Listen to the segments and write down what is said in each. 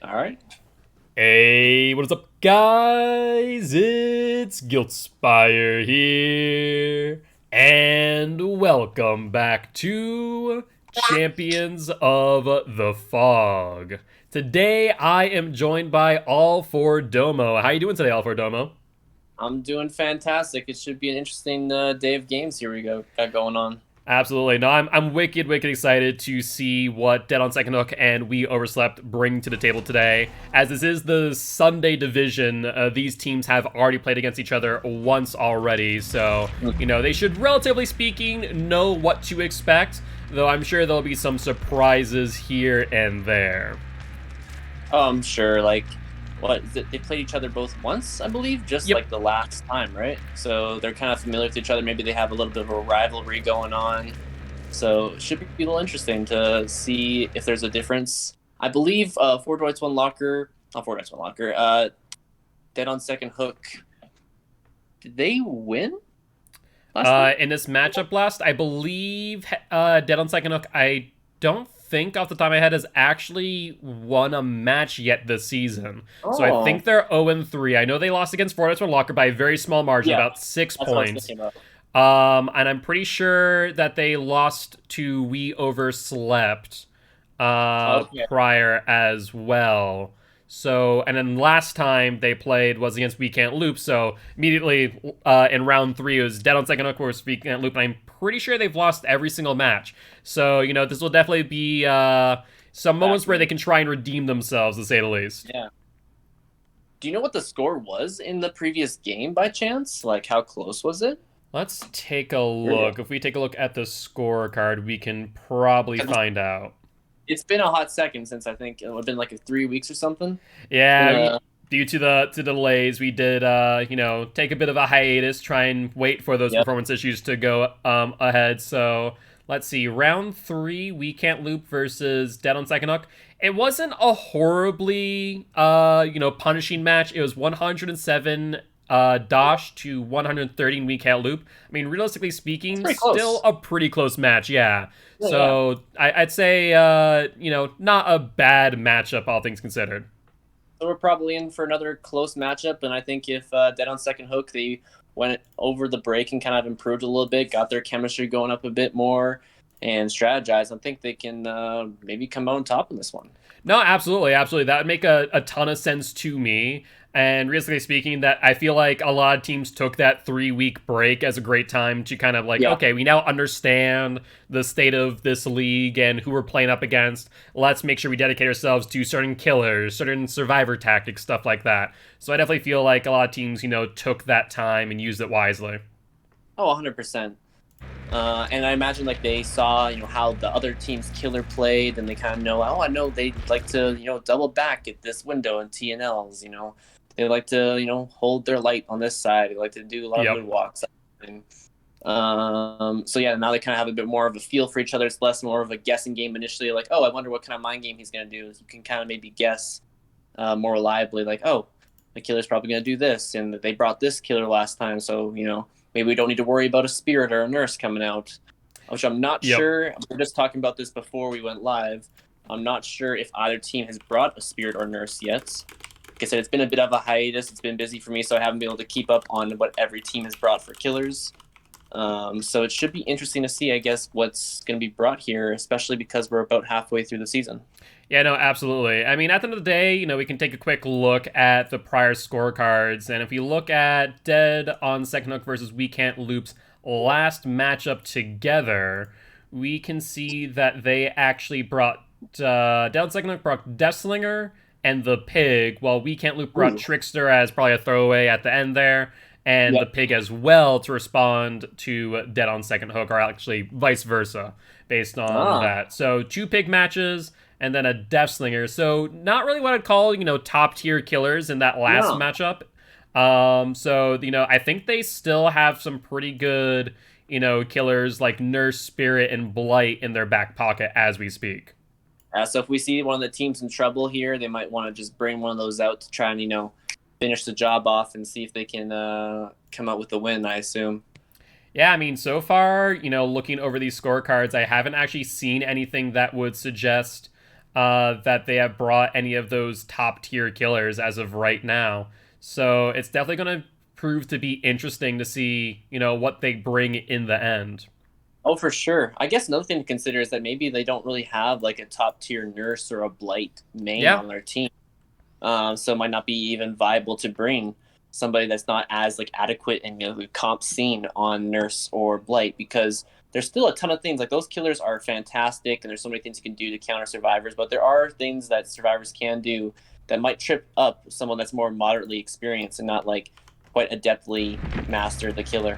All right. Hey, what is up, guys? It's Guiltspire here, and welcome back to Champions of the Fog. Today, I am joined by All for Domo. How you doing today, All for Domo? I'm doing fantastic. It should be an interesting day of games here we got going on. Absolutely. No, I'm wicked excited to see what Dead on Second Hook and We Overslept bring to the table today. As this is the Sunday division, these teams have already played against each other once already, so, they should, relatively speaking, know what to expect, though I'm sure there'll be some surprises here and there. Oh, I'm sure. Like, what is it? They played each other both once, I believe, just Yep. like the last time, right? So they're kind of familiar with each other. Maybe they have a little bit of a rivalry going on. So it should be a little interesting to see if there's a difference. I believe Four Droids, One Locker, not Four Droids, One Locker, Dead on Second Hook. Did they win last time? In this matchup last, I believe Dead on Second Hook, I don't think off the top of my head has actually won a match yet this season. So I think Oh, they're 0-3. I know they lost against Fortress Locker by a very small margin, yeah, about six that's what I was points. thinking about. And I'm pretty sure that they lost to We Overslept Okay. prior as well. So, and then last time they played was against We Can't Loop. So immediately in round three, it was Dead on Second Hook versus We Can't Loop, and I'm pretty sure they've lost every single match. So this will definitely be some moments where they Fascinating. can try and redeem themselves, to say the least. Yeah. Do you know what the score was in the previous game by chance? Like, how close was it? Let's take a Curious. look. If we take a look at the scorecard, we can probably 'Cause find out. it's been a hot second since I think it's been like 3 weeks or something. It's been Yeah, due to the delays, we did take a bit of a hiatus, try and wait for those yep. performance issues to go ahead. So let's see, round three, We Can't Loop versus Dead on Second Hook. It wasn't a horribly punishing match. It was 107 DOSH to 113 We Can't Loop. I mean, realistically It's speaking, pretty still close. a pretty close match, yeah. Yeah, yeah. So I'd say not a bad matchup, all things considered. So we're probably in for another close matchup, and I think if Dead on Second Hook they went over the break and kind of improved a little bit, got their chemistry going up a bit more, and strategized, I think they can maybe come out on top in this one. No, absolutely. That would make a ton of sense to me. And realistically speaking, that I feel like a lot of teams took that 3 week break as a great time to kind of like, Yeah. okay, we now understand the state of this league and who we're playing up against. Let's make sure we dedicate ourselves to certain killers, certain survivor tactics, stuff like that. So I definitely feel like a lot of teams, took that time and used it wisely. Oh, 100%. And I imagine like they saw, how the other team's killer played, and they kind of know, oh, I know they like to, double back at this window in TNLs. They like to, hold their light on this side. They like to do a lot of Yep. moonwalks. And, so yeah, now they kind of have a bit more of a feel for each other. It's less more of a guessing game initially. Like, oh, I wonder what kind of mind game he's gonna do. You can kind of maybe guess more reliably. Like, oh, the killer's probably gonna do this, and they brought this killer last time, so maybe we don't need to worry about a spirit or a nurse coming out, which I'm not Yep. sure. We were just talking about this before we went live. I'm not sure if either team has brought a spirit or nurse yet. Like I said, it's been a bit of a hiatus. It's been busy for me, so I haven't been able to keep up on what every team has brought for killers. So it should be interesting to see, I guess, what's going to be brought here, especially because we're about halfway through the season. Yeah, no, absolutely. I mean, at the end of the day, we can take a quick look at the prior scorecards. And if we look at Dead on Second Hook versus We Can't Loop's last matchup together, we can see that they actually brought Dead on Second Hook brought Deathslinger and the Pig, while We Can't Loop brought Ooh. Trickster as probably a throwaway at the end there, and the Yep. Pig as well to respond to Dead on Second Hook, or actually vice versa, based on Ah, that. So two Pig matches and then a Deathslinger. So not really what I'd call, top tier killers in that last no. matchup. So I think they still have some pretty good, killers like Nurse, Spirit, and Blight in their back pocket as we speak. So if we see one of the teams in trouble here, they might want to just bring one of those out to try and finish the job off and see if they can come out with the win. I assume. Yeah, I mean, so far, looking over these scorecards, I haven't actually seen anything that would suggest that they have brought any of those top tier killers as of right now. So it's definitely going to prove to be interesting to see, what they bring in the end. Oh, for sure. I guess another thing to consider is that maybe they don't really have like a top tier nurse or a blight main Yeah. on their team. So it might not be even viable to bring somebody that's not as like adequate in the comp scene on nurse or blight, because there's still a ton of things like those killers are fantastic and there's so many things you can do to counter survivors, but there are things that survivors can do that might trip up someone that's more moderately experienced and not like quite adeptly master the killer.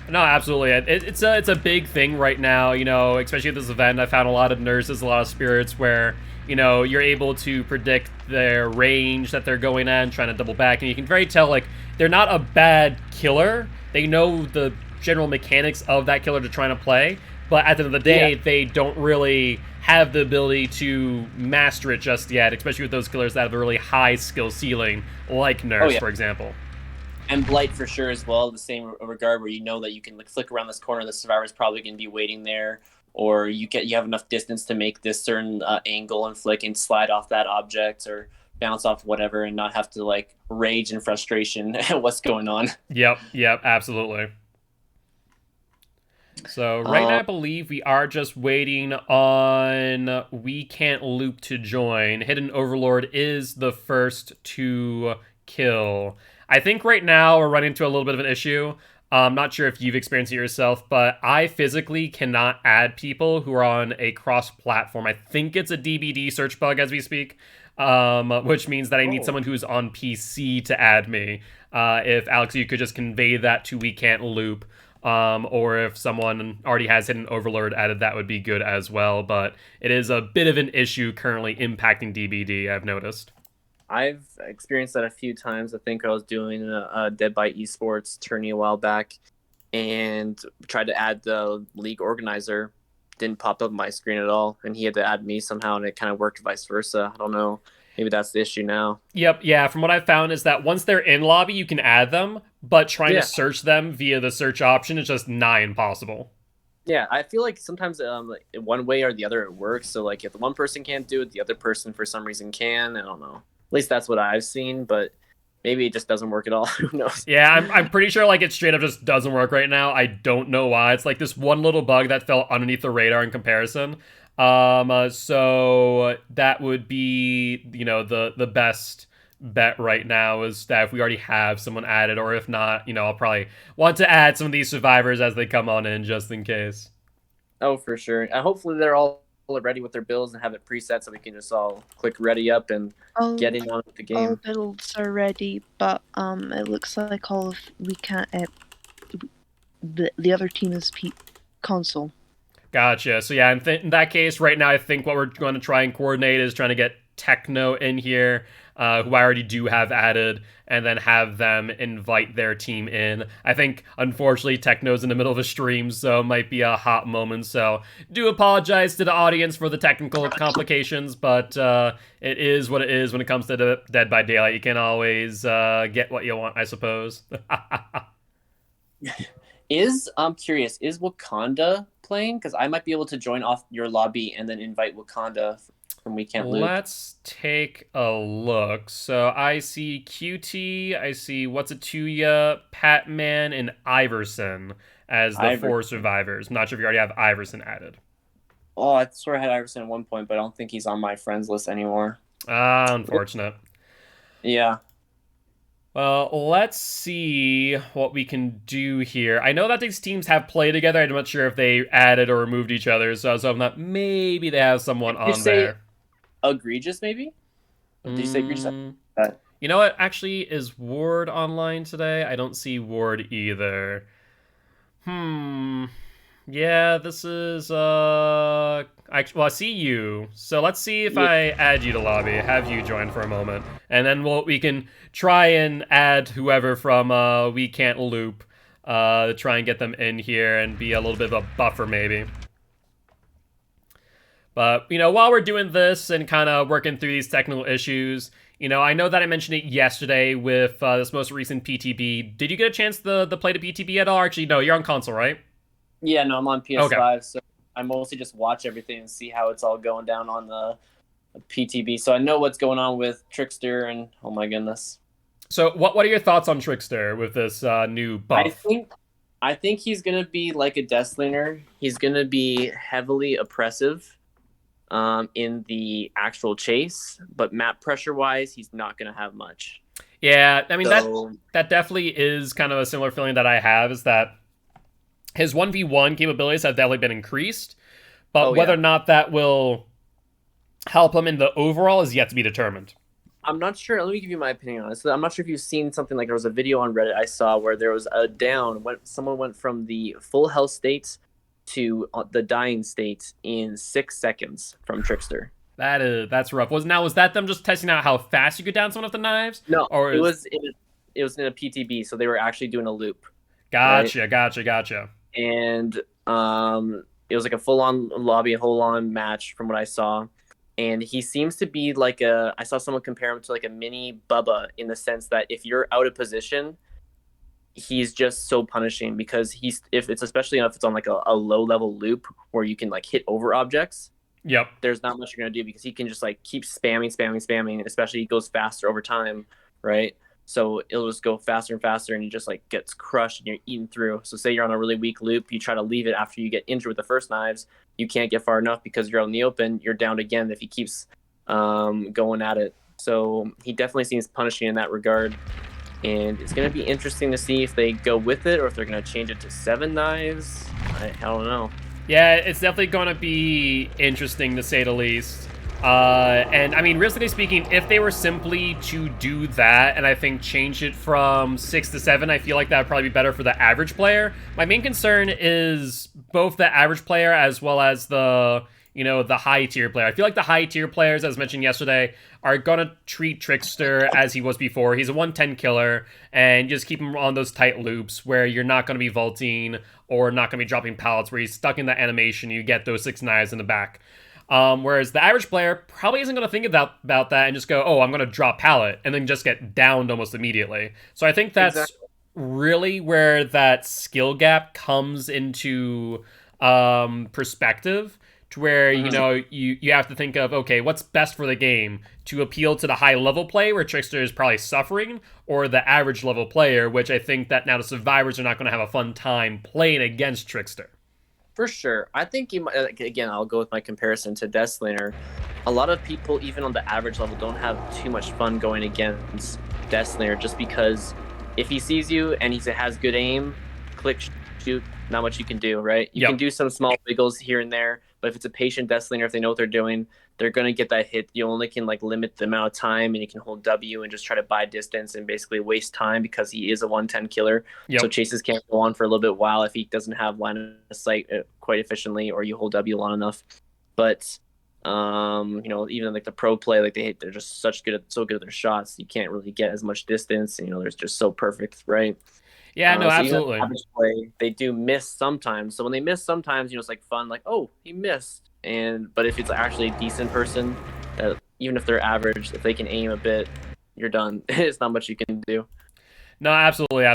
No, absolutely. It's a big thing right now, especially at this event. I found a lot of nurses, a lot of spirits where, you're able to predict their range that they're going at and trying to double back. And you can very tell, like, they're not a bad killer. They know the general mechanics of that killer to try to play. But at the end of the day, they don't really have the ability to master it just yet, especially with those killers that have a really high skill ceiling, like Nurse, for example. And blight for sure as well, the same regard where you know that you can like flick around this corner, the survivor's probably going to be waiting there, or you have enough distance to make this certain angle and flick and slide off that object or bounce off whatever and not have to like rage and frustration at what's going on. Yep, absolutely. So right now I believe we are just waiting on We Can't Loop to join. Hidden Overlord is the first to kill. I think right now we're running into a little bit of an issue. I'm not sure if you've experienced it yourself, but I physically cannot add people who are on a cross-platform. I think it's a DBD search bug as we speak, which means that I need someone who's on PC to add me. If, Alex, you could just convey that to We Can't Loop, or if someone already has Hidden Overlord added, that would be good as well. But it is a bit of an issue currently impacting DBD, I've noticed. I've experienced that a few times. I think I was doing a Dead by Esports tourney a while back and tried to add the league organizer. Didn't pop up on my screen at all, and he had to add me somehow, and it kind of worked vice versa. I don't know. Maybe that's the issue now. Yep, yeah. From what I've found is that once they're in lobby, you can add them, but trying to search them via the search option is just nigh impossible. Yeah, I feel like sometimes like one way or the other it works. So like if the one person can't do it, the other person for some reason can. I don't know. At least that's what I've seen, but maybe it just doesn't work at all. Who knows? Yeah, I'm pretty sure like it straight up just doesn't work right now. I don't know why. It's like this one little bug that fell underneath the radar in comparison. So that would be, the best bet right now is that if we already have someone added, or if not, I'll probably want to add some of these survivors as they come on in just in case. Oh, for sure. And hopefully they're all ready with their builds and have it preset so we can just all click ready up and get in on with the game. All builds are ready, but it looks like all of we can't. The other team is console. Gotcha. So yeah, in that case, right now I think what we're going to try and coordinate is trying to get Techno in here, who I already do have added, and then have them invite their team in. I think, unfortunately, Techno's in the middle of a stream, so it might be a hot moment. So do apologize to the audience for the technical complications, but it is what it is when it comes to Dead by Daylight. You can always get what you want, I suppose. I'm curious, is Wakanda playing? Because I might be able to join off your lobby and then invite Wakanda from We Can't Loop. Let's take a look. So I see QT, I see What's It To Ya, Patman, and Iverson as the four survivors. I'm not sure if you already have Iverson added. Oh, I swear I had Iverson at one point, but I don't think he's on my friends list anymore. Unfortunate. Yeah. Well, let's see what we can do here. I know that these teams have played together. I'm not sure if they added or removed each other, so I'm not. Maybe they have someone on there. Egregious, maybe? Did you say egregious? You know what? Actually, is Ward online today? I don't see Ward either. Yeah, this is I see you. So let's see if I add you to lobby, have you join for a moment, and then we can try and add whoever from We Can't Loop, to try and get them in here and be a little bit of a buffer maybe. But, while we're doing this and kind of working through these technical issues, I know that I mentioned it yesterday with this most recent PTB. Did you get a chance to play the PTB at all? Actually, no, you're on console, right? Yeah, no, I'm on PS5, so I mostly just watch everything and see how it's all going down on the a PTB, so I know what's going on with Trickster, and oh my goodness. So what are your thoughts on Trickster with this new I buff? think I think he's gonna be like a Deathslinger. He's gonna be heavily oppressive in the actual chase, but map pressure wise, he's not gonna have much. Yeah, I mean So that definitely is kind of a similar feeling that I have, is that his 1v1 capabilities have definitely been increased, but oh whether yeah. or not that will help him in the overall is yet to be determined. I'm not sure. Let me give you my opinion on this. I'm not sure if you've seen something like there was a video on Reddit I saw where there was a down when someone went from the full health state to the dying state in 6 seconds from Trickster. That's rough. Was that them just testing out how fast you could down someone with the knives, No, or it is was in it was in a PTB, so they were actually doing a loop, right? gotcha? And it was like a full on lobby, a whole on match from what I saw. And he seems to be like I saw someone compare him to like a mini Bubba in the sense that if you're out of position, he's just so punishing because he's if it's especially if it's on like a low level loop where you can like hit over objects, Yep. there's not much you're gonna do because he can just like keep spamming, especially he goes faster over time, right? So it'll just go faster and faster and he just like gets crushed and you're eaten through. So say you're on a really weak loop, you try to leave it after you get injured with the first knives, you can't get far enough because you're out in the open, you're downed again if he keeps going at it. So he definitely seems punishing in that regard. And it's going to be interesting to see if they go with it or if they're going to change it to 7 knives. I don't know. Yeah, it's definitely going to be interesting to say the least. And I mean, realistically speaking, if they were simply to do that and I think change it from 6 to 7, I feel like that would probably be better for the average player. My main concern is both the average player as well as the high tier player. I feel like the high tier players, as mentioned yesterday, are gonna treat Trickster as he was before. He's a 110 killer, and just keep him on those tight loops where you're not gonna be vaulting or not gonna be dropping pallets, where he's stuck in that animation. You get those 6 knives in the back. Whereas the average player probably isn't going to think about that and just go, oh, I'm going to drop pallet, and then just get downed almost immediately. So I think that's Exactly. really where that skill gap comes into perspective, to where Mhm. you have to think of, okay, what's best for the game, to appeal to the high level play where Trickster is probably suffering, or the average level player, which I think that now the survivors are not going to have a fun time playing against Trickster. For sure. I think you might, again, I'll go with my comparison to Deathslaner. A lot of people, even on the average level, don't have too much fun going against Deathslayer just because if he sees you and he has good aim, click, shoot, not much you can do, right? You can Yep. do some small wiggles here and there, but if it's a patient Deathslayer, if they know what they're doing, they're going to get that hit. You only can like limit the amount of time and you can hold W and just try to buy distance and basically waste time because he is a 110 killer. So Yep. chases can't go on for a little bit while if he doesn't have line of sight quite efficiently or you hold W long enough. But even like the pro play, like they're just so good at their shots. You can't really get as much distance. They're just so perfect, right? Yeah, no, So even absolutely. average play, they do miss sometimes. So when they miss sometimes, it's like fun, like oh he missed. But if it's actually a decent person, even if they're average, if they can aim a bit, you're done. It's not much you can do. No, absolutely.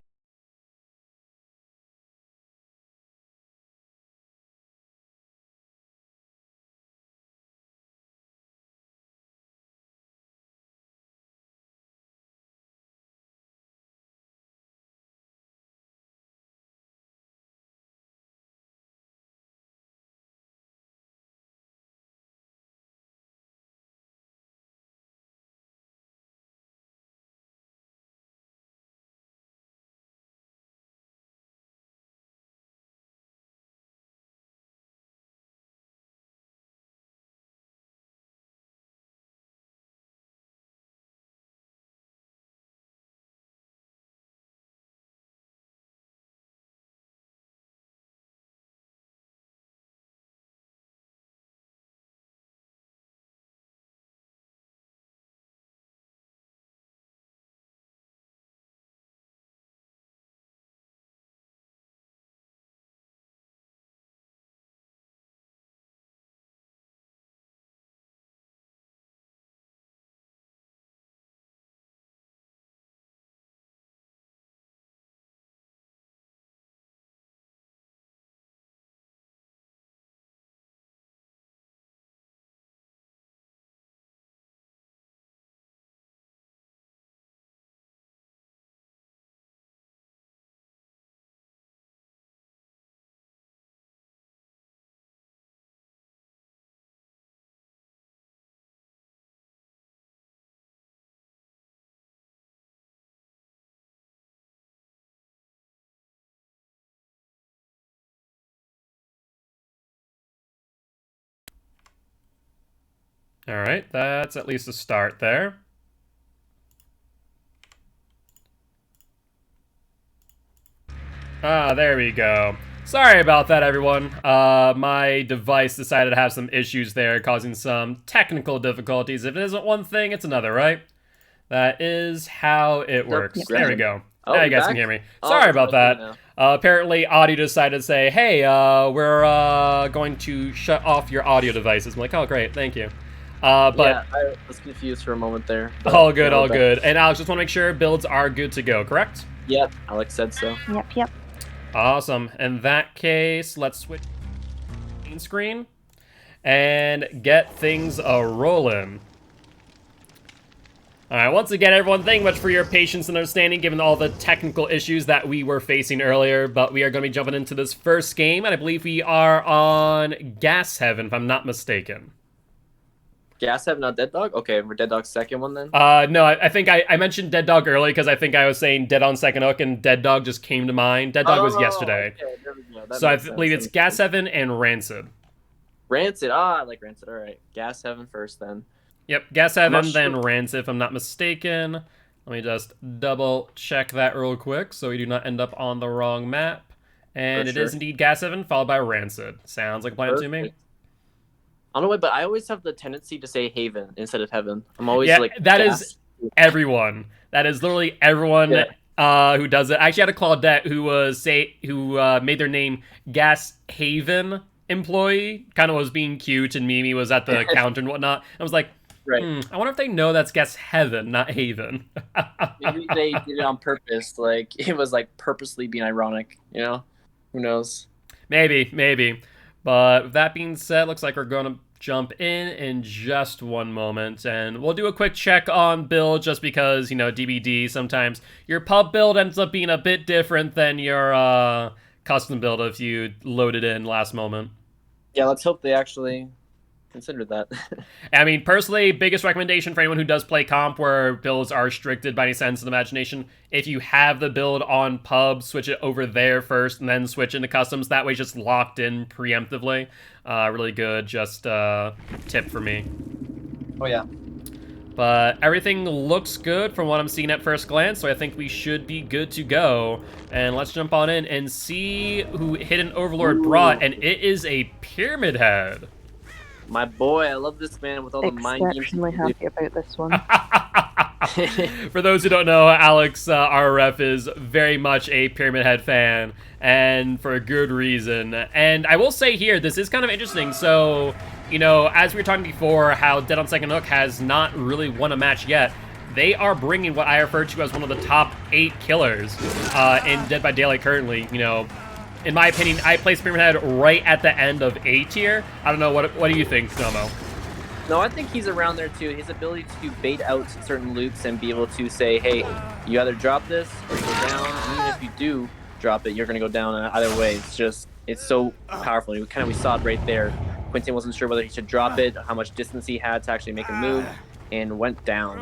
All right, that's at least a start there. Ah, there we go. Sorry about that, everyone. My device decided to have some issues there, causing some technical difficulties. If it isn't one thing, it's another, right? That is how it works. There we go. Oh, now you guys back? can hear me. Oh, Sorry about that. now. Apparently, audio decided to say, hey, we're going to shut off your audio devices. I'm like, oh, great, thank you. But Yeah, I was confused for a moment there. But all good, now all we're back. good. And Alex, just want to make sure builds are good to go, correct? Yep, Alex said so. Yep. Awesome. In that case, let's switch screen and get things a-rolling. Alright, once again, everyone, thank you much for your patience and understanding given all the technical issues that we were facing earlier, but we are going to be jumping into this first game, and I believe we are on Gas Heaven, if I'm not mistaken. Gas Heaven, not Dead Dog? Okay, we're Dead Dog's second one then? No, I think I mentioned Dead Dog early because I think I was saying Dead on Second Hook, and Dead Dog just came to mind. Dead Dog was yesterday. Okay, there we go. That So I makes sense. believe it's Gas Heaven and Rancid. Rancid. I like Rancid. All right. Gas Heaven first then. Yep, Gas Heaven, not then sure. Rancid, if I'm not mistaken. Let me just double check that real quick so we do not end up on the wrong map. And For it is sure. indeed Gas Heaven, followed by Rancid. Sounds like a plan to me. Perfect. I don't know why, but I always have the tendency to say Haven instead of Heaven. I'm always Yeah, like that Gas. is everyone. That is literally everyone who does it. I actually had a Claudette who made their name Gas Haven employee. Kind of was being cute, and Mimi was at the counter and whatnot. I was like, Right. I wonder if they know that's Gas Heaven, not Haven. Maybe they did it on purpose. Like it was like purposely being ironic. You know? Who knows? Maybe. But with that being said, looks like we're going to jump in just one moment. And we'll do a quick check on build just because, you know, DBD, sometimes your pub build ends up being a bit different than your custom build if you load it in last moment. Yeah. Let's hope they actually considered that. I mean, personally, biggest recommendation for anyone who does play comp where builds are restricted by any sense of imagination, if you have the build on pub, switch it over there first and then switch into customs. That way it's just locked in preemptively. Really good, just tip for me. Oh yeah. But everything looks good from what I'm seeing at first glance, so I think we should be good to go. And let's jump on in and see who Hidden Overlord brought, and it is a Pyramid Head. My boy, I love this man with all the mind games. Exceptionally happy about this one. For those who don't know, Alex, our ref, is very much a Pyramid Head fan, and for a good reason. And I will say here, this is kind of interesting. So, you know, as we were talking before, how Dead on Second Hook has not really won a match yet, they are bringing what I refer to as one of the top 8 killers in Dead by Daylight currently. You know, in my opinion, I place Pyramid Head right at the end of A tier. I don't know, what do you think, Nomo? No, I think he's around there too. His ability to bait out certain loops and be able to say, hey, you either drop this or you go down. And even if you do drop it, you're going to go down either way. It's so powerful. We saw it right there. Quentin wasn't sure whether he should drop it, how much distance he had to actually make a move, and went down.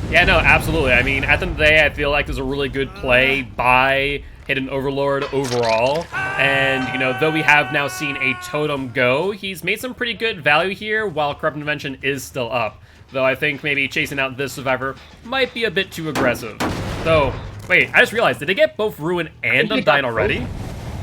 Yeah, no, absolutely. I mean, at the end of the day, I feel like there's a really good play by Hidden Overlord overall. And, you know, though we have now seen a totem go, he's made some pretty good value here while Corrupt Invention is still up. Though I think maybe chasing out this survivor might be a bit too aggressive. Though, wait, I just realized, did they get both Ruin and Undyne already?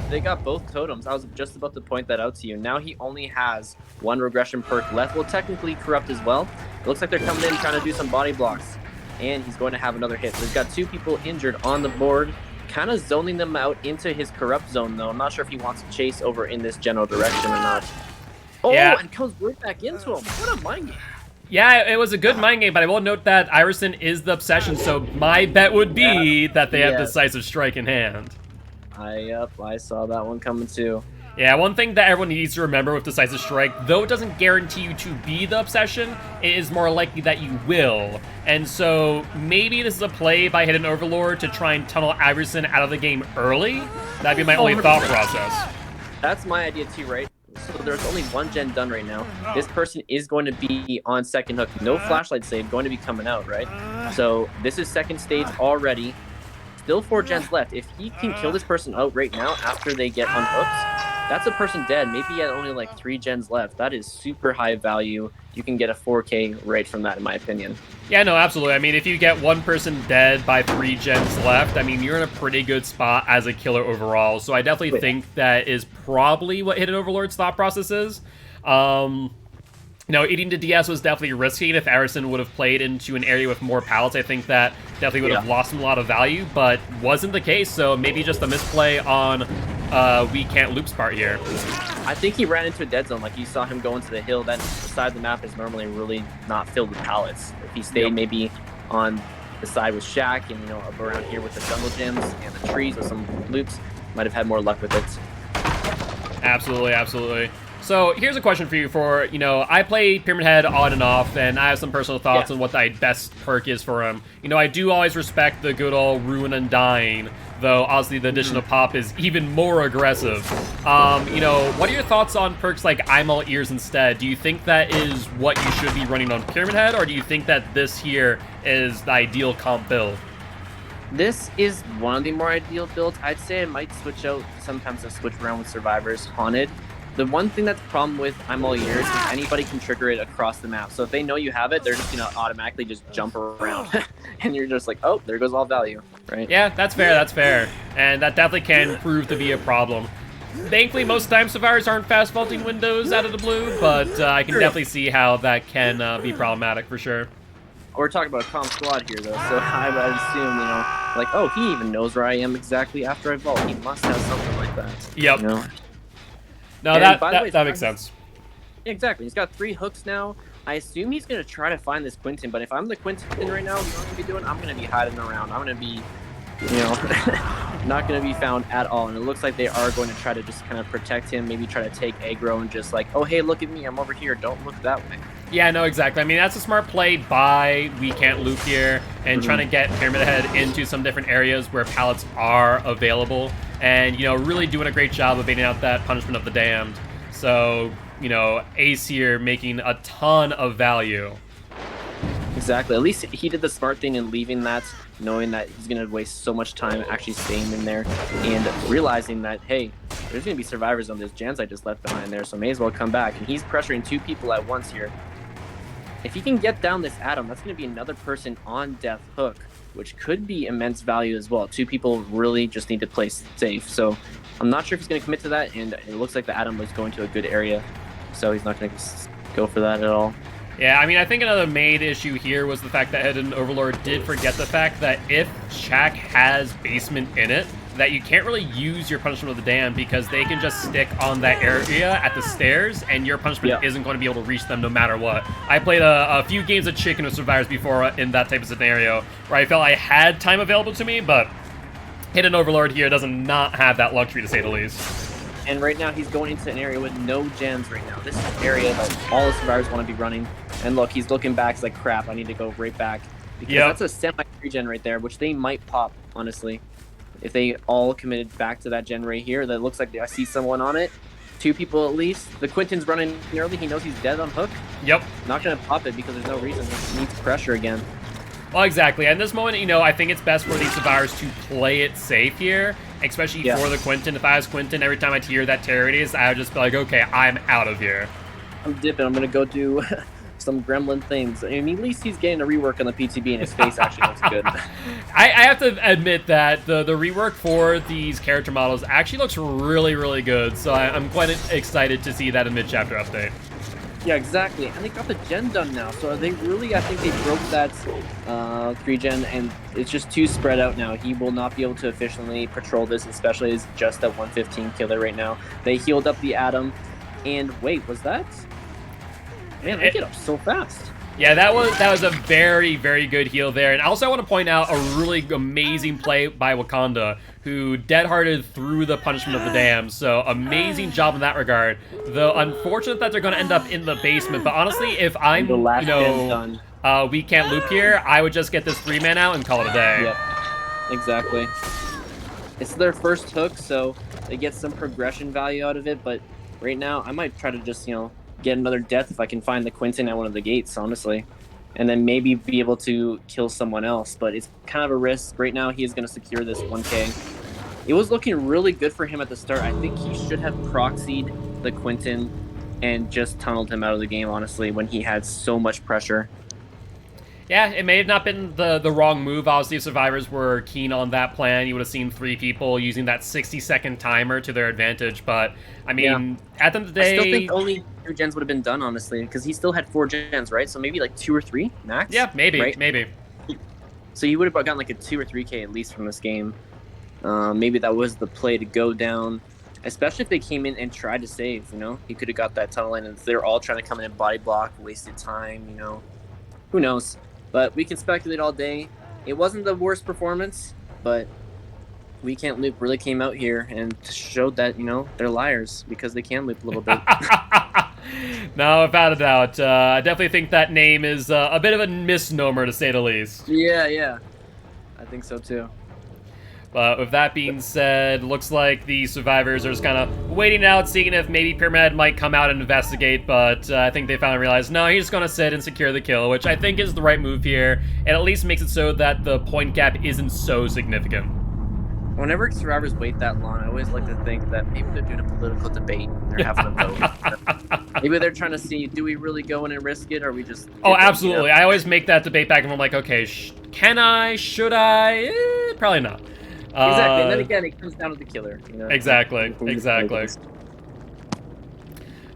They got both totems. I was just about to point that out to you. Now he only has one regression perk left. Well, technically Corrupt as well. It looks like they're coming in trying to do some body blocks. And he's going to have another hit. So he's got 2 people injured on the board. Kind of zoning them out into his Corrupt zone, though. I'm not sure if he wants to chase over in this general direction or not. Oh, Yeah. and comes right back into him. What a mind game. Yeah, it was a good mind game, but I will note that Iverson is the obsession, so my bet would be that they have Decisive Strike in hand. I saw that one coming too. Yeah, one thing that everyone needs to remember with Decisive Strike, though it doesn't guarantee you to be the obsession, it is more likely that you will. And so maybe this is a play by Hidden Overlord to try and tunnel Iverson out of the game early. That'd be my only thought process. That's my idea too, right? So there's only 1 gen done right now. This person is going to be on second hook. No flashlight save going to be coming out, right? So this is second stage already. Still 4 gens left. If he can kill this person out right now after they get unhooked, That's a person dead. Maybe he had only like 3 gens left. That is super high value. You can get a 4K right from that, in my opinion. Yeah, no, absolutely. I mean, if you get one person dead by 3 gens left, I mean, you're in a pretty good spot as a killer overall. So I definitely think that is probably what Hidden Overlord's thought process is. Eating to DS was definitely risky. If Arison would have played into an area with more pallets, I think that definitely would have lost him a lot of value, but wasn't the case, so maybe just a misplay on We Can't Loop's part here. I think he ran into a dead zone. Like, you saw him go into the hill. That side of the map is normally really not filled with pallets. If he stayed maybe on the side with Shaq and, up around here with the jungle gyms and the trees with some loops, might have had more luck with it. Absolutely, absolutely. So here's a question for you I play Pyramid Head on and off, and I have some personal thoughts on what the best perk is for him. I do always respect the good old Ruin and Dying, though obviously the addition of Pop is even more aggressive. What are your thoughts on perks like I'm All Ears instead? Do you think that is what you should be running on Pyramid Head, or do you think that this here is the ideal comp build? This is one of the more ideal builds. I'd say I might switch out sometimes to switch around with Survivors Haunted. The one thing that's the problem with I'm All Ears is anybody can trigger it across the map. So if they know you have it, they're just gonna automatically just jump around, and you're just like, oh, there goes all value, right? Yeah, that's fair. That's fair, and that definitely can prove to be a problem. Thankfully, most times Survivors aren't fast vaulting windows out of the blue, but I can definitely see how that can be problematic for sure. We're talking about a comp squad here, though, so I would assume, like, oh, he even knows where I am exactly after I vault. He must have something like that. Yep. No, and that makes sense. Exactly. He's got 3 hooks now. I assume he's going to try to find this Quinton, but if I'm the Quinton right now, what I'm going to be doing? I'm going to be hiding around. I'm going to be, not going to be found at all. And it looks like they are going to try to just kind of protect him, maybe try to take aggro and just like, oh, hey, look at me. I'm over here. Don't look that way. Yeah, no, exactly. I mean, that's a smart play by We Can't Loop here and trying to get Pyramid Head into some different areas where pallets are available and, really doing a great job of baiting out that Punishment of the Damned. So, Ace here making a ton of value. Exactly. At least he did the smart thing in leaving that, knowing that he's going to waste so much time actually staying in there and realizing that, hey, there's going to be survivors on those gens I just left behind there, so may as well come back. And he's pressuring 2 people at once here. If he can get down this Atom, that's going to be another person on Death Hook, which could be immense value as well. 2 people really just need to play safe. So I'm not sure if he's going to commit to that, and it looks like the Atom was going to a good area, so he's not going to go for that at all. Yeah, I mean, I think another main issue here was the fact that Hidden Overlord did forget the fact that if Shaq has basement in it, that you can't really use your Punishment of the Damned because they can just stick on that area at the stairs and your punishment isn't going to be able to reach them no matter what. I played a few games of Chicken with Survivors before in that type of scenario where I felt I had time available to me, but Hidden Overlord here does not have that luxury, to say the least. And right now he's going into an area with no gens right now. This is an area that all the survivors want to be running. And look, he's looking back. He's like, crap, I need to go right back. Because that's a semi-regen right there, which they might pop, honestly. If they all committed back to that gen right here, that looks like I see someone on it. 2 people at least. The Quinton's running early. He knows he's dead on hook. Yep. Not going to pop it because there's no reason. He needs pressure again. Well, exactly. At this moment, I think it's best for these survivors to play it safe here, especially for the Quinton. If I was Quinton, every time I hear that terror radius, I would just be like, okay, I'm out of here. I'm dipping. I'm going to go do some gremlin things. I mean, at least he's getting a rework on the PTB, and his face actually looks good. I have to admit that the rework for these character models actually looks really, really good, so I'm quite excited to see that in mid-chapter update. Yeah, exactly. And they got the gen done now, so they really, I think they broke that 3-gen, and it's just too spread out now. He will not be able to efficiently patrol this, especially as just that 115 killer right now. They healed up the Atom, and wait, was that? Man, they get up so fast. Yeah, that was a very, very good heal there. And also I want to point out a really amazing play by Wakanda, who dead-hearted through the Punishment of the Damned. So amazing job in that regard. Though unfortunate that they're going to end up in the basement. But honestly, if I'm, We Can't Loop here, I would just get this 3-man out and call it a day. Yep, exactly. It's their first hook, so they get some progression value out of it. But right now, I might try to just, get another death if I can find the Quinton at one of the gates, honestly. And then maybe be able to kill someone else. But it's kind of a risk. Right now, he is going to secure this 1K. it was looking really good for him at the start. I think he should have proxied the Quinton and just tunneled him out of the game, honestly, when he had so much pressure. Yeah, it may have not been the wrong move. Obviously, if survivors were keen on that plan, you would have seen 3 people using that 60-second timer to their advantage. But, I mean, at the end of the I day... still think only 2 gens would have been done, honestly, because he still had 4 gens, right? So maybe like 2 or 3 max? Yeah, maybe, right? maybe. So you would have gotten like a 2 or 3K at least from this game. Maybe that was the play to go down, especially if they came in and tried to save, you know? He could have got that tunnel in, and if they're all trying to come in and body block, wasted time, you know? Who knows? But we can speculate all day. It wasn't the worst performance, but We Can't Loop really came out here and showed that, you know, they're liars because they can loop a little bit. No, without a doubt. I definitely think that name is a bit of a misnomer, to say the least. Yeah. I think so, too. But with that being said, looks like the survivors are just kind of waiting out, seeing if maybe Pyramid might come out and investigate, but I think they finally realized, no, he's going to sit and secure the kill, which I think is the right move here, and at least makes it so that the point gap isn't so significant. Whenever survivors wait that long, I always like to think that maybe they're doing a political debate. They're having a vote. Maybe they're trying to see, do we really go in and risk it, or we just... Oh, absolutely. You know? I always make that debate back, and I'm like, okay, can I? Should I? Probably not. Exactly, and then again, it comes down to the killer. You know? Exactly.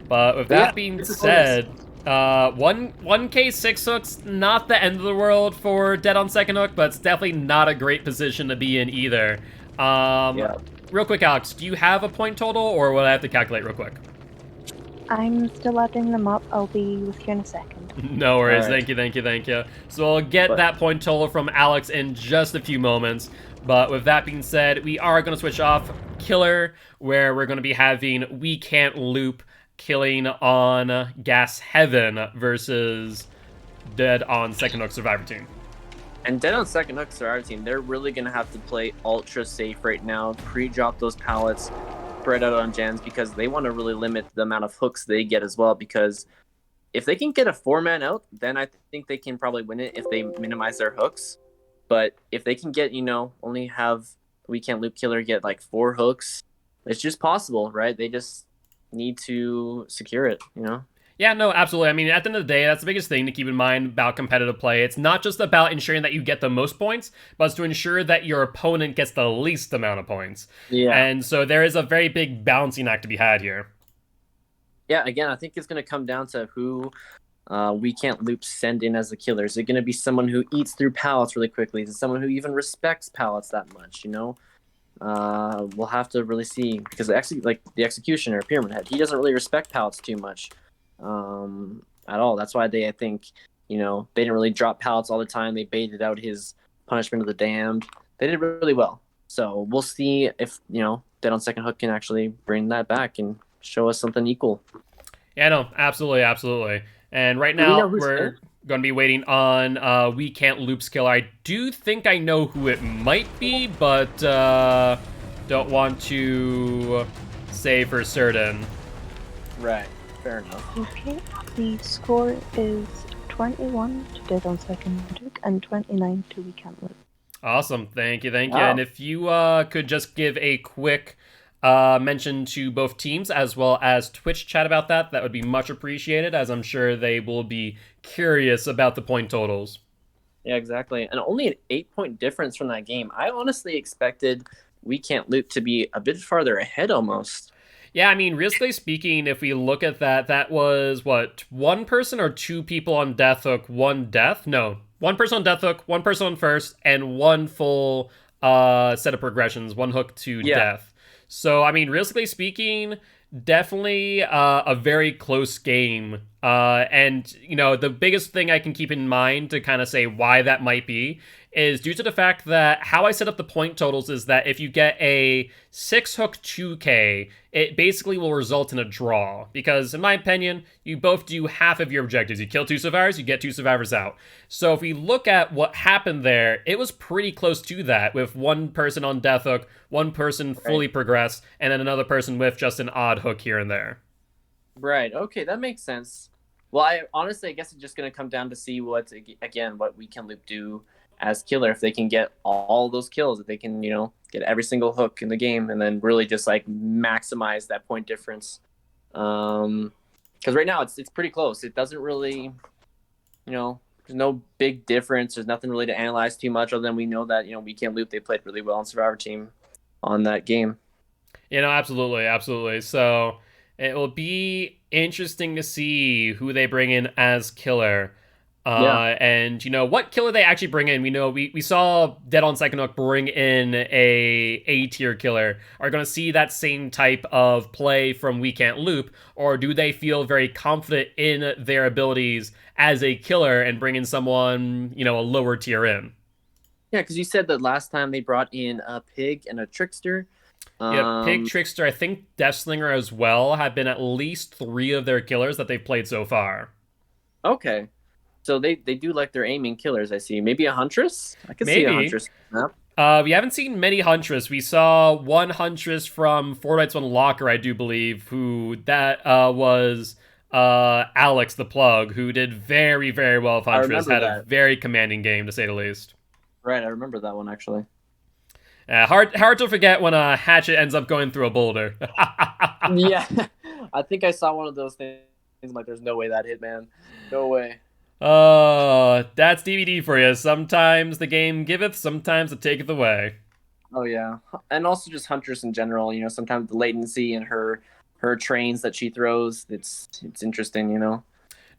But with that being said, 1K 6 hooks, not the end of the world for Dead on Second Hook, but it's definitely not a great position to be in either. Real quick, Alex, do you have a point total, or will I have to calculate real quick? I'm still adding them up. I'll be with you in a second. No worries. Right. Thank you. So I'll get that point total from Alex in just a few moments. But with that being said, we are going to switch off Killer, where we're going to be having We Can't Loop killing on Gas Heaven versus Dead on Second Hook Survivor Team. And Dead on Second Hook Survivor Team, they're really going to have to play ultra safe right now, pre-drop those pallets, spread out on gens, because they want to really limit the amount of hooks they get as well, because if they can get a 4-man out, then I think they can probably win it if they minimize their hooks. But if they can get, you know, only have We Can't Loop Killer get like 4 hooks, it's just possible, right? They just need to secure it, you know? Yeah, no, absolutely. I mean, at the end of the day, that's the biggest thing to keep in mind about competitive play. It's not just about ensuring that you get the most points, but it's to ensure that your opponent gets the least amount of points. Yeah. And so there is a very big balancing act to be had here. Yeah, again, I think it's going to come down to who We Can't Loop send in as the killer. Is it going to be someone who eats through pallets really quickly? Is it someone who even respects pallets that much, you know? We'll have to really see, because the executioner, Pyramid Head, he doesn't really respect pallets too much at all. That's why I think, you know, they didn't really drop pallets all the time. They baited out his Punishment of the Damned. They did really well. So we'll see if, you know, Dead on Second Hook can actually bring that back and show us something equal. Yeah, no, absolutely. And right now, we're going to be waiting on We Can't Loop's killer. I do think I know who it might be, but don't want to say for certain. Right, fair enough. Okay, the score is 21 to Dead on Second Hook and 29 to We Can't Loop. Awesome, thank you. Wow. And if you could just give a quick mention to both teams as well as Twitch chat about that would be much appreciated, as I'm sure they will be curious about the point totals. Yeah, exactly. And only an 8-point difference from that game. I honestly expected We Can't Loop to be a bit farther ahead almost. Yeah, I mean, realistically speaking, if we look at that was, what, 1 person or 2 people on Death Hook, 1 death? No, 1 person on Death Hook, 1 person on first, and 1 full set of progressions, 1 hook to death. So, I mean, realistically speaking, definitely a very close game. And, you know, the biggest thing I can keep in mind to kind of say why that might be is due to the fact that how I set up the point totals is that if you get a 6-hook 2K, it basically will result in a draw. Because, in my opinion, you both do half of your objectives. You kill 2 survivors, you get 2 survivors out. So if we look at what happened there, it was pretty close to that, with 1 person on Death Hook, 1 person fully progressed, and then another person with just an odd hook here and there. Right, okay, that makes sense. Well, I guess it's just going to come down to see what We Can Loop do as killer if they can get all those kills, if they can, get every single hook in the game and then really just like maximize that point difference. Because right now it's pretty close. It doesn't really, there's no big difference. There's nothing really to analyze too much other than we know that, Weekend Loop, they played really well on Survivor Team on that game. Absolutely, absolutely. So it will be interesting to see who they bring in as killer. And what killer they actually bring in. We saw Dead on Second Hook bring in a tier killer. Are going to see that same type of play from We Can't Loop, or do they feel very confident in their abilities as a killer and bring in someone a lower tier in? Yeah, because you said that last time they brought in a pig and a trickster. Yeah, Pig, Trickster, I think Deathslinger as well have been at least 3 of their killers that they've played so far. Okay. So they do like their aiming killers, I see. Maybe a Huntress? I could see a Huntress. We haven't seen many Huntress. We saw one Huntress from Four Nights One Locker, I do believe, who that was Alex the Plug, who did very, very well with Huntress. Had a very commanding game, to say the least. Right, I remember that one, actually. Hard to forget when a hatchet ends up going through a boulder. Yeah, I think I saw one of those things. Like, there's no way that hit, man. No way. Oh, that's DVD for you. Sometimes the game giveth, sometimes it taketh away. Oh yeah, and also just Huntress in general. Sometimes the latency and her trains that she throws. It's interesting. No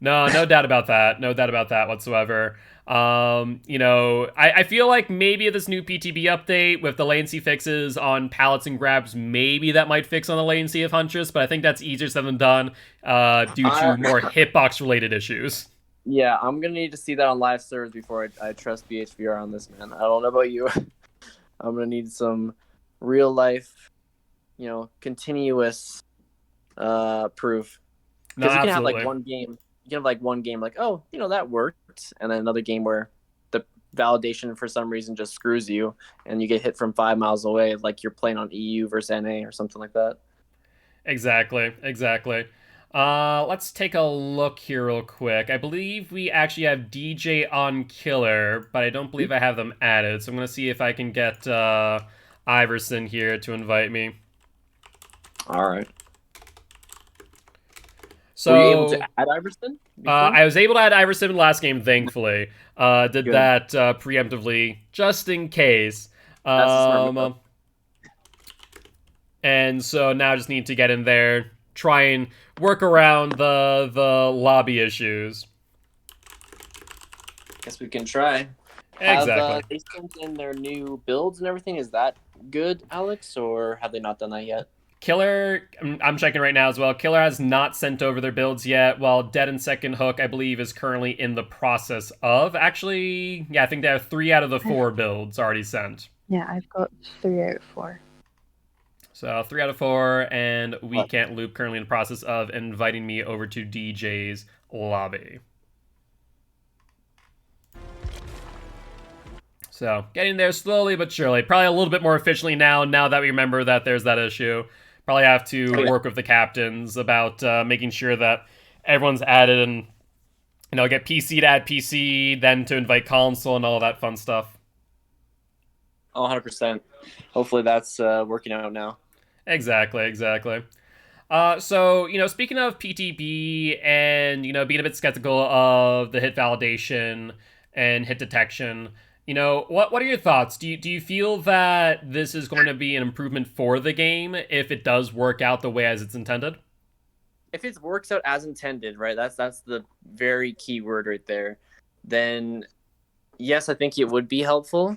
doubt about that. No doubt about that whatsoever. I feel like maybe this new PTB update with the latency fixes on pallets and grabs, maybe that might fix on the latency of Huntress, but I think that's easier said than done due to more hitbox related issues. Yeah, I'm gonna need to see that on live servers before I trust BHVR on this, man. I don't know about you. I'm gonna need some real life, continuous proof. Because you can have like one game. You can have like one game like, oh, that worked, and then another game where the validation for some reason just screws you, and you get hit from 5 miles away, like you're playing on EU versus NA or something like that. Exactly. Let's take a look here real quick. I believe we actually have DJ on Killer, but I don't believe I have them added. So I'm going to see if I can get Iverson here to invite me. All right. So, were you able to add Iverson? I was able to add Iverson in the last game, thankfully. Did Good. That preemptively, just in case. And so now I just need to get in there, try and work around the lobby issues. Guess we can try. Exactly. Have they sent in their new builds and everything? Is that good, Alex, or have they not done that yet? Killer, I'm checking right now as well. Killer has not sent over their builds yet, while Dead and Second Hook, I believe, is currently in the process of. Actually, yeah, I think they have 3 out of the 4 builds already sent. Yeah, I've got 3 out of 4. So 3 out of 4, and We Can't Loop currently in the process of inviting me over to DJ's lobby. So getting there slowly but surely. Probably a little bit more efficiently now that we remember that there's that issue. Probably have to work with the captains about making sure that everyone's added and, get PC to add PC, then to invite console and all that fun stuff. Oh, 100%. Hopefully that's working out now. Exactly. So, speaking of PTB and, being a bit skeptical of the hit validation and hit detection, what are your thoughts? Do you feel that this is going to be an improvement for the game if it does work out the way as it's intended? If it works out as intended, right? That's the very key word right there. Then, yes, I think it would be helpful,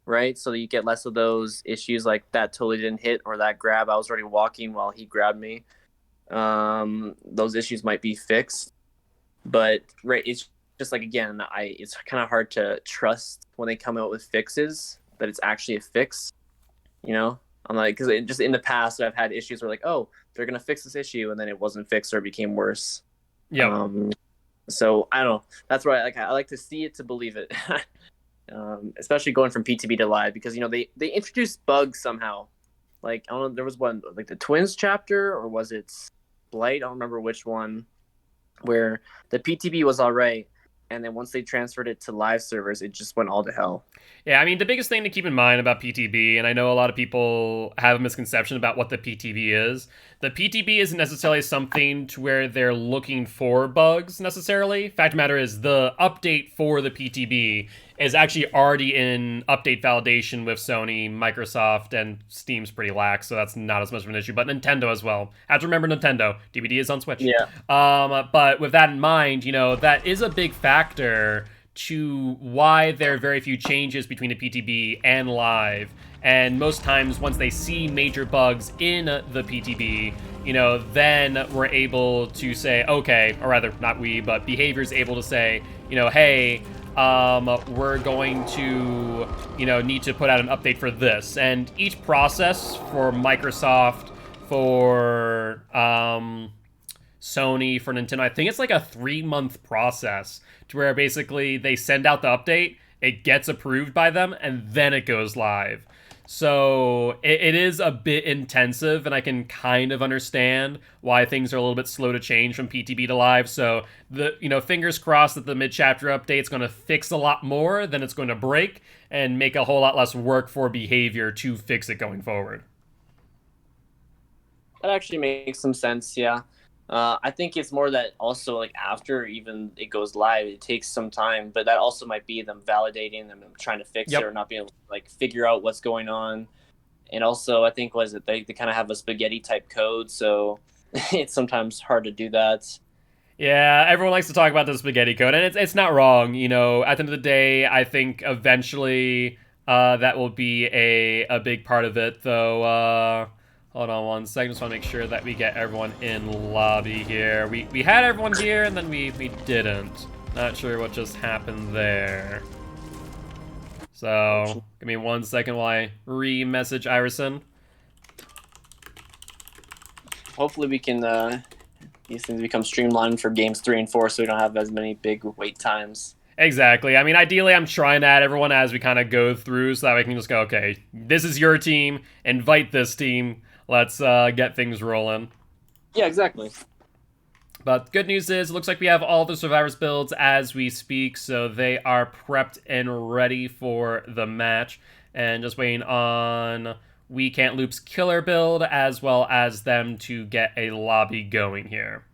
right? So that you get less of those issues like that totally didn't hit or that grab. I was already walking while he grabbed me. Those issues might be fixed, but right, it's just like, again, it's kind of hard to trust when they come out with fixes that it's actually a fix. I'm like, because just in the past I've had issues where like, oh, they're gonna fix this issue, and then it wasn't fixed or it became worse. Yeah. So I don't know. That's why I like to see it to believe it. Especially going from PTB to live, because they introduced bugs somehow. Like, I don't know, there was one like the Twins chapter, or was it Blight? I don't remember which one, where the PTB was all right, and then once they transferred it to live servers, it just went all to hell. Yeah, I mean, the biggest thing to keep in mind about PTB, and I know a lot of people have a misconception about what the PTB is. The PTB isn't necessarily something to where they're looking for bugs, necessarily. Fact of the matter is, the update for the PTB is actually already in update validation with Sony, Microsoft, and Steam's pretty lax, so that's not as much of an issue. But Nintendo as well. Have to remember Nintendo. DVD is on Switch. Yeah. But with that in mind, that is a big factor to why there are very few changes between the PTB and live. And most times, once they see major bugs in the PTB, then we're able to say, okay, or rather, not we, but behavior's able to say, hey, we're going to, need to put out an update for this. And each process for Microsoft, for Sony, for Nintendo, I think it's like a 3-month process to where basically they send out the update, it gets approved by them, and then it goes live. So it is a bit intensive, and I can kind of understand why things are a little bit slow to change from PTB to live. So fingers crossed that the mid-chapter update is going to fix a lot more than it's going to break, and make a whole lot less work for behavior to fix it going forward. That actually makes some sense, yeah. I think it's more that also like after even it goes live, it takes some time, but that also might be them validating them and trying to fix it or not being able to like figure out what's going on. And also I think they kind of have a spaghetti type code, so it's sometimes hard to do that. Yeah, everyone likes to talk about the spaghetti code, and it's not wrong. At the end of the day, I think eventually that will be a big part of it, though. Hold on one second, just want to make sure that we get everyone in lobby here. We had everyone here, and then we didn't. Not sure what just happened there. So, give me 1 second while I re-message Irison. Hopefully we can, these things become streamlined for games 3 and 4 so we don't have as many big wait times. Exactly. I mean, ideally, I'm trying to add everyone as we kind of go through so that we can just go, okay, this is your team, invite this team. Let's get things rolling. Yeah, exactly. But good news is, it looks like we have all the Survivors builds as we speak, so they are prepped and ready for the match. And just waiting on We Can't Loop's killer build, as well as them to get a lobby going here.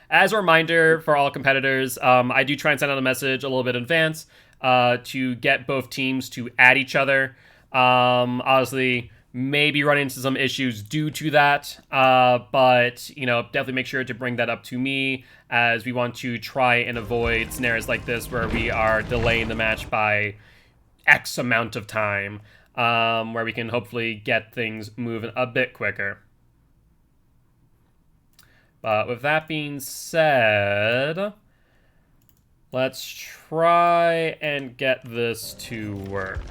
As a reminder for all competitors, I do try and send out a message a little bit in advance to get both teams to add each other. Obviously, maybe run into some issues due to that, but definitely make sure to bring that up to me, as we want to try and avoid scenarios like this where we are delaying the match by X amount of time, where we can hopefully get things moving a bit quicker. But with that being said, let's try and get this to work.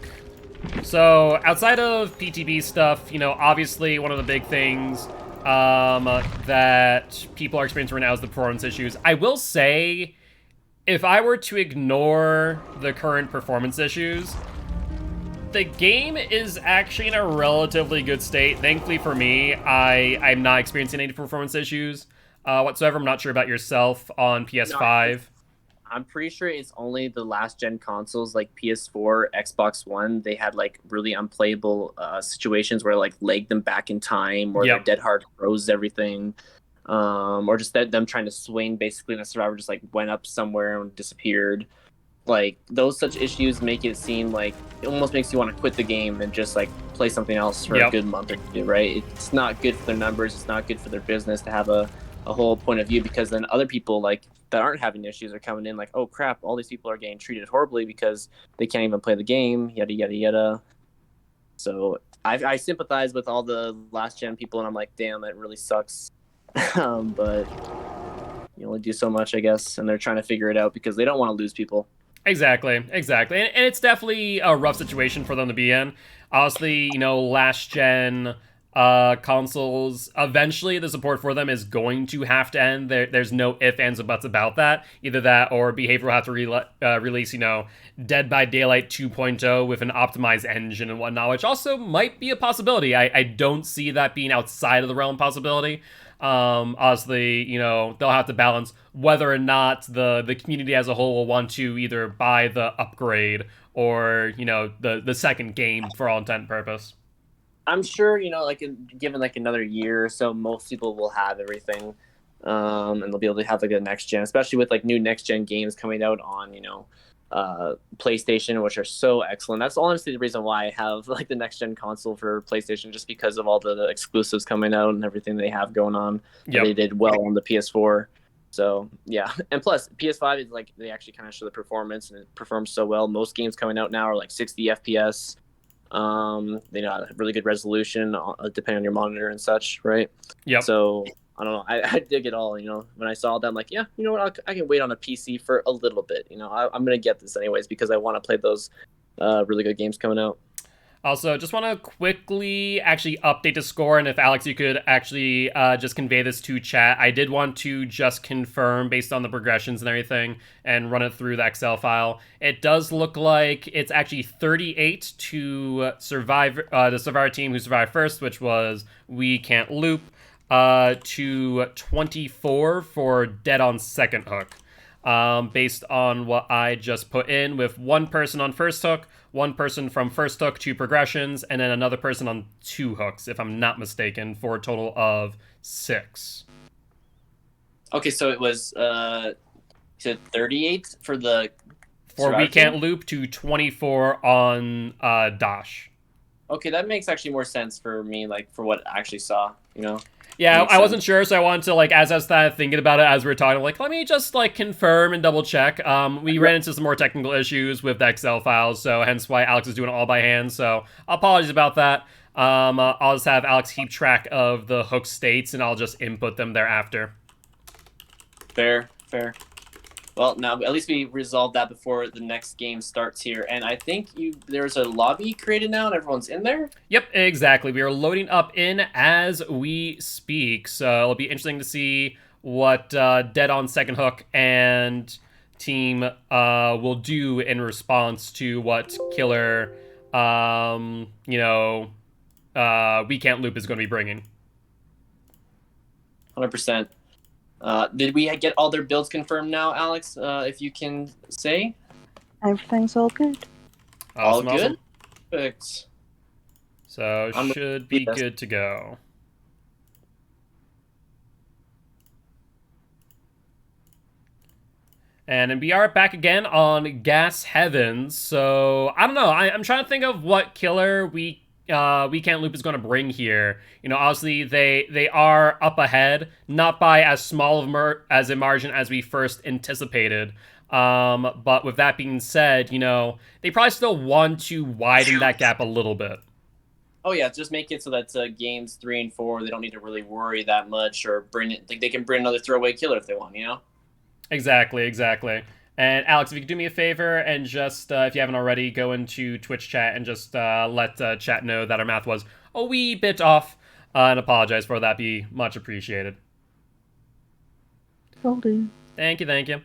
So, outside of PTB stuff, obviously one of the big things that people are experiencing right now is the performance issues. I will say, if I were to ignore the current performance issues, the game is actually in a relatively good state. Thankfully for me, I'm not experiencing any performance issues whatsoever. I'm not sure about yourself on PS5. I'm pretty sure it's only the last gen consoles like PS4, Xbox One. They had like really unplayable situations where like lag them back in time, or their dead hard froze everything, or just them trying to swing basically, and the survivor just like went up somewhere and disappeared. Like those such issues make it seem like it almost makes you want to quit the game and just like play something else for a good month or two, right? It's not good for their numbers. It's not good for their business to have a whole point of view, because then other people like that aren't having issues are coming in like, oh crap, all these people are getting treated horribly because they can't even play the game, yada yada yada. So I sympathize with all the last gen people, and I'm like, damn, that really sucks. But you only do so much, I guess, and they're trying to figure it out because they don't want to lose people. Exactly. And it's definitely a rough situation for them to be in. Honestly, last gen consoles, eventually the support for them is going to have to end. There's no ifs, ands, or buts about that. Either that or Behavior will have to release, Dead by Daylight 2.0 with an optimized engine and whatnot, which also might be a possibility. I don't see that being outside of the realm possibility. Obviously, they'll have to balance whether or not the community as a whole will want to either buy the upgrade or, the second game for all intent and purpose. I'm sure, given another year or so, most people will have everything, and they'll be able to have a next gen, especially with new next gen games coming out on, PlayStation, which are so excellent. That's honestly the reason why I have the next gen console for PlayStation, just because of all the exclusives coming out and everything they have going on. Yep. They did well on the PS4. So yeah, and plus PS5 is they actually kind of show the performance, and it performs so well. Most games coming out now are 60 FPS. They have really good resolution depending on your monitor and such, right? Yeah. So I don't know. I dig it all. When I saw that, I'm like, yeah, you know what? I can wait on a PC for a little bit. I'm gonna get this anyways because I want to play those really good games coming out. Also, just want to quickly actually update the score, and if Alex, you could actually just convey this to chat. I did want to just confirm based on the progressions and everything and run it through the Excel file. It does look like it's actually 38 to survive the Survivor team who survived first, which was We Can't Loop, to 24 for Dead on Second Hook. Based on what I just put in, with one person on first hook, one person from first hook to progressions, and then another person on 2 hooks, if I'm not mistaken, for a total of 6. Okay, so it was 38 for the We Can't Loop to 24 on DOSH. Okay, that makes actually more sense for me, for what I actually saw, Yeah, I wasn't sure, so I wanted to, as I started thinking about it as we were talking, let me just, confirm and double-check. We ran into some more technical issues with the Excel files, so hence why Alex is doing it all by hand, so apologies about that. I'll just have Alex keep track of the hook states, and I'll just input them thereafter. Fair. Well, now at least we resolved that before the next game starts here. And I think there's a lobby created now and everyone's in there? Yep, exactly. We are loading up in as we speak. So it'll be interesting to see what Dead on Second Hook and team will do in response to what Killer, We Can't Loop is going to be bringing. 100%. Did we get all their builds confirmed now, Alex? If you can say? Everything's all good. All good? Perfect. So should be good to go. And we are back again on Gas Heavens. So I don't know. I'm trying to think of what killer We Can't Loop is going to bring here. Obviously they are up ahead, not by as small of as a margin as we first anticipated. But with that being said, they probably still want to widen that gap a little bit. Oh yeah, just make it so that games 3 and 4 they don't need to really worry that much, or bring it. They can bring another throwaway killer if they want. Exactly. And Alex, if you could do me a favor and just, if you haven't already, go into Twitch chat and just let chat know that our math was a wee bit off, and apologize for that. Be much appreciated. Will do. Thank you.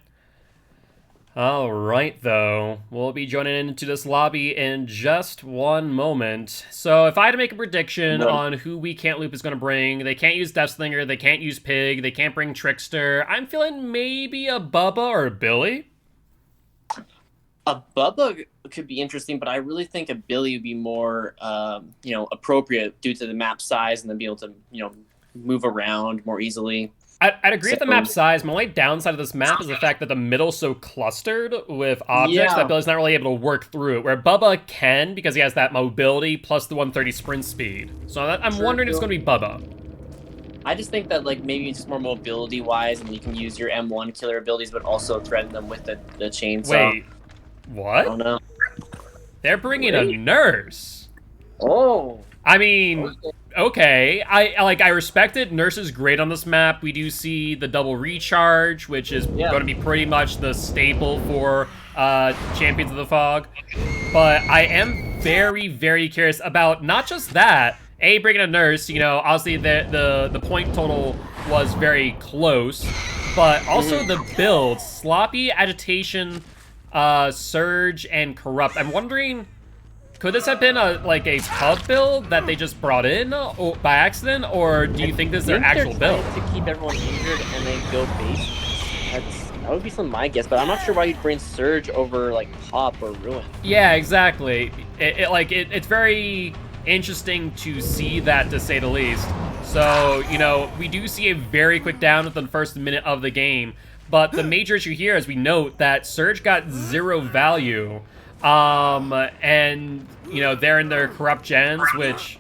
All right, though. We'll be joining into this lobby in just one moment. So if I had to make a prediction on who We Can't Loop is going to bring, they can't use Deathslinger, they can't use Pig, they can't bring Trickster. I'm feeling maybe a Bubba or a Billy. A Bubba could be interesting, but I really think a Billy would be more, appropriate due to the map size and then be able to, move around more easily. I'd agree with the map size. My only downside of this map is the fact that the middle's so clustered with objects that Billy's not really able to work through it, where Bubba can because he has that mobility plus the 130 sprint speed. So I'm wondering if it's going to be Bubba. I just think that maybe just more mobility-wise, and you can use your M1 killer abilities, but also threaten them with the chainsaw. Wait, what? I don't know. They're bringing a nurse. Oh. I mean, okay. I respect it. Nurse is great on this map. We do see the double recharge, which is going to be pretty much the staple for Champions of the Fog. But I am very, very curious about not just that, bringing a nurse, obviously the point total was very close, but also the builds, Sloppy, Agitation, Surge, and Corrupt. I'm wondering, could this have been a pub build that they just brought in by accident, or do you think this is their actual build? To keep everyone injured and then go base. That would be some of my guess, but I'm not sure why you'd bring Surge over Pop or Ruin. Yeah, exactly. It's very interesting to see that, to say the least. So, we do see a very quick down within the first minute of the game, but the major issue here is we note that Surge got 0 value, and, they're in their corrupt gens, which,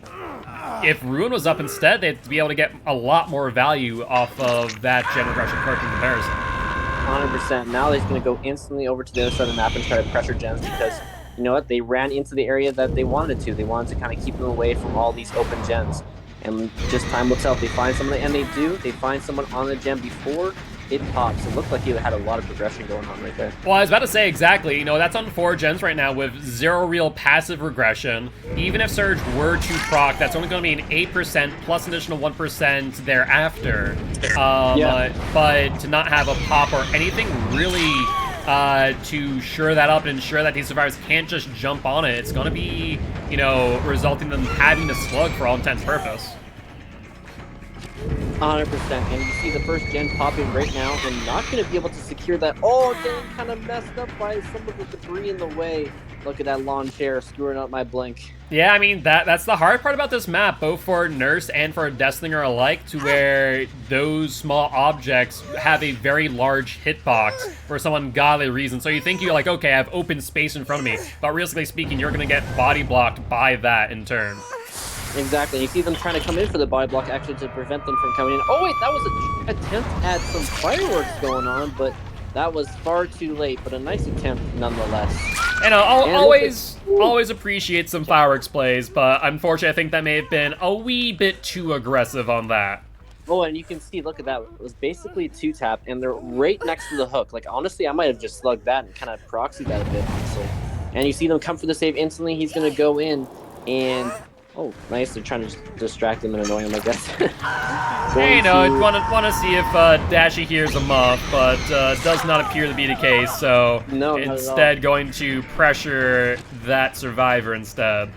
if Ruin was up instead, they'd be able to get a lot more value off of that gen regression perk in comparison. 100%. Now he's going to go instantly over to the other side of the map and try to pressure gens because, you know what, they ran into the area that they wanted to. They wanted to kind of keep them away from all these open gens. And just time will tell if they find someone, and they do. They find someone on the gen before it pops. It looked like he had a lot of progression going on right there. Well, I was about to say, exactly. That's on 4 gens right now with 0 real passive regression. Even if Surge were to proc, that's only going to be an 8% plus additional 1% thereafter. But to not have a pop or anything really to shore that up and ensure that these survivors can't just jump on it, it's going to be, resulting in them having to slug for all intents and purpose. 100%, and you see the first gen popping right now and not going to be able to secure that. Oh, getting kind of messed up by some of the debris in the way. Look at that lawn chair screwing up my blink. Yeah, I mean, that's the hard part about this map, both for Nurse and for Deathslinger alike, to where those small objects have a very large hitbox for some ungodly reason. So you think you're like, okay, I have open space in front of me, but realistically speaking, you're going to get body blocked by that in turn. Exactly. You see them trying to come in for the body block actually to prevent them from coming in. Oh wait, that was an attempt at some fireworks going on, but that was far too late, but a nice attempt nonetheless. And I'll always appreciate some fireworks plays, but unfortunately I think that may have been a wee bit too aggressive on that. Oh, and you can see, look at that. It was basically 2-tap, and they're right next to the hook. Honestly, I might have just slugged that and kind of proxied that a bit, honestly. And you see them come for the save instantly. He's going to go in, and... oh, nice. They're trying to distract him and annoy him, I guess. Hey, want to see if Dashy hears him off, but does not appear to be the case, so no, instead going to pressure that survivor instead.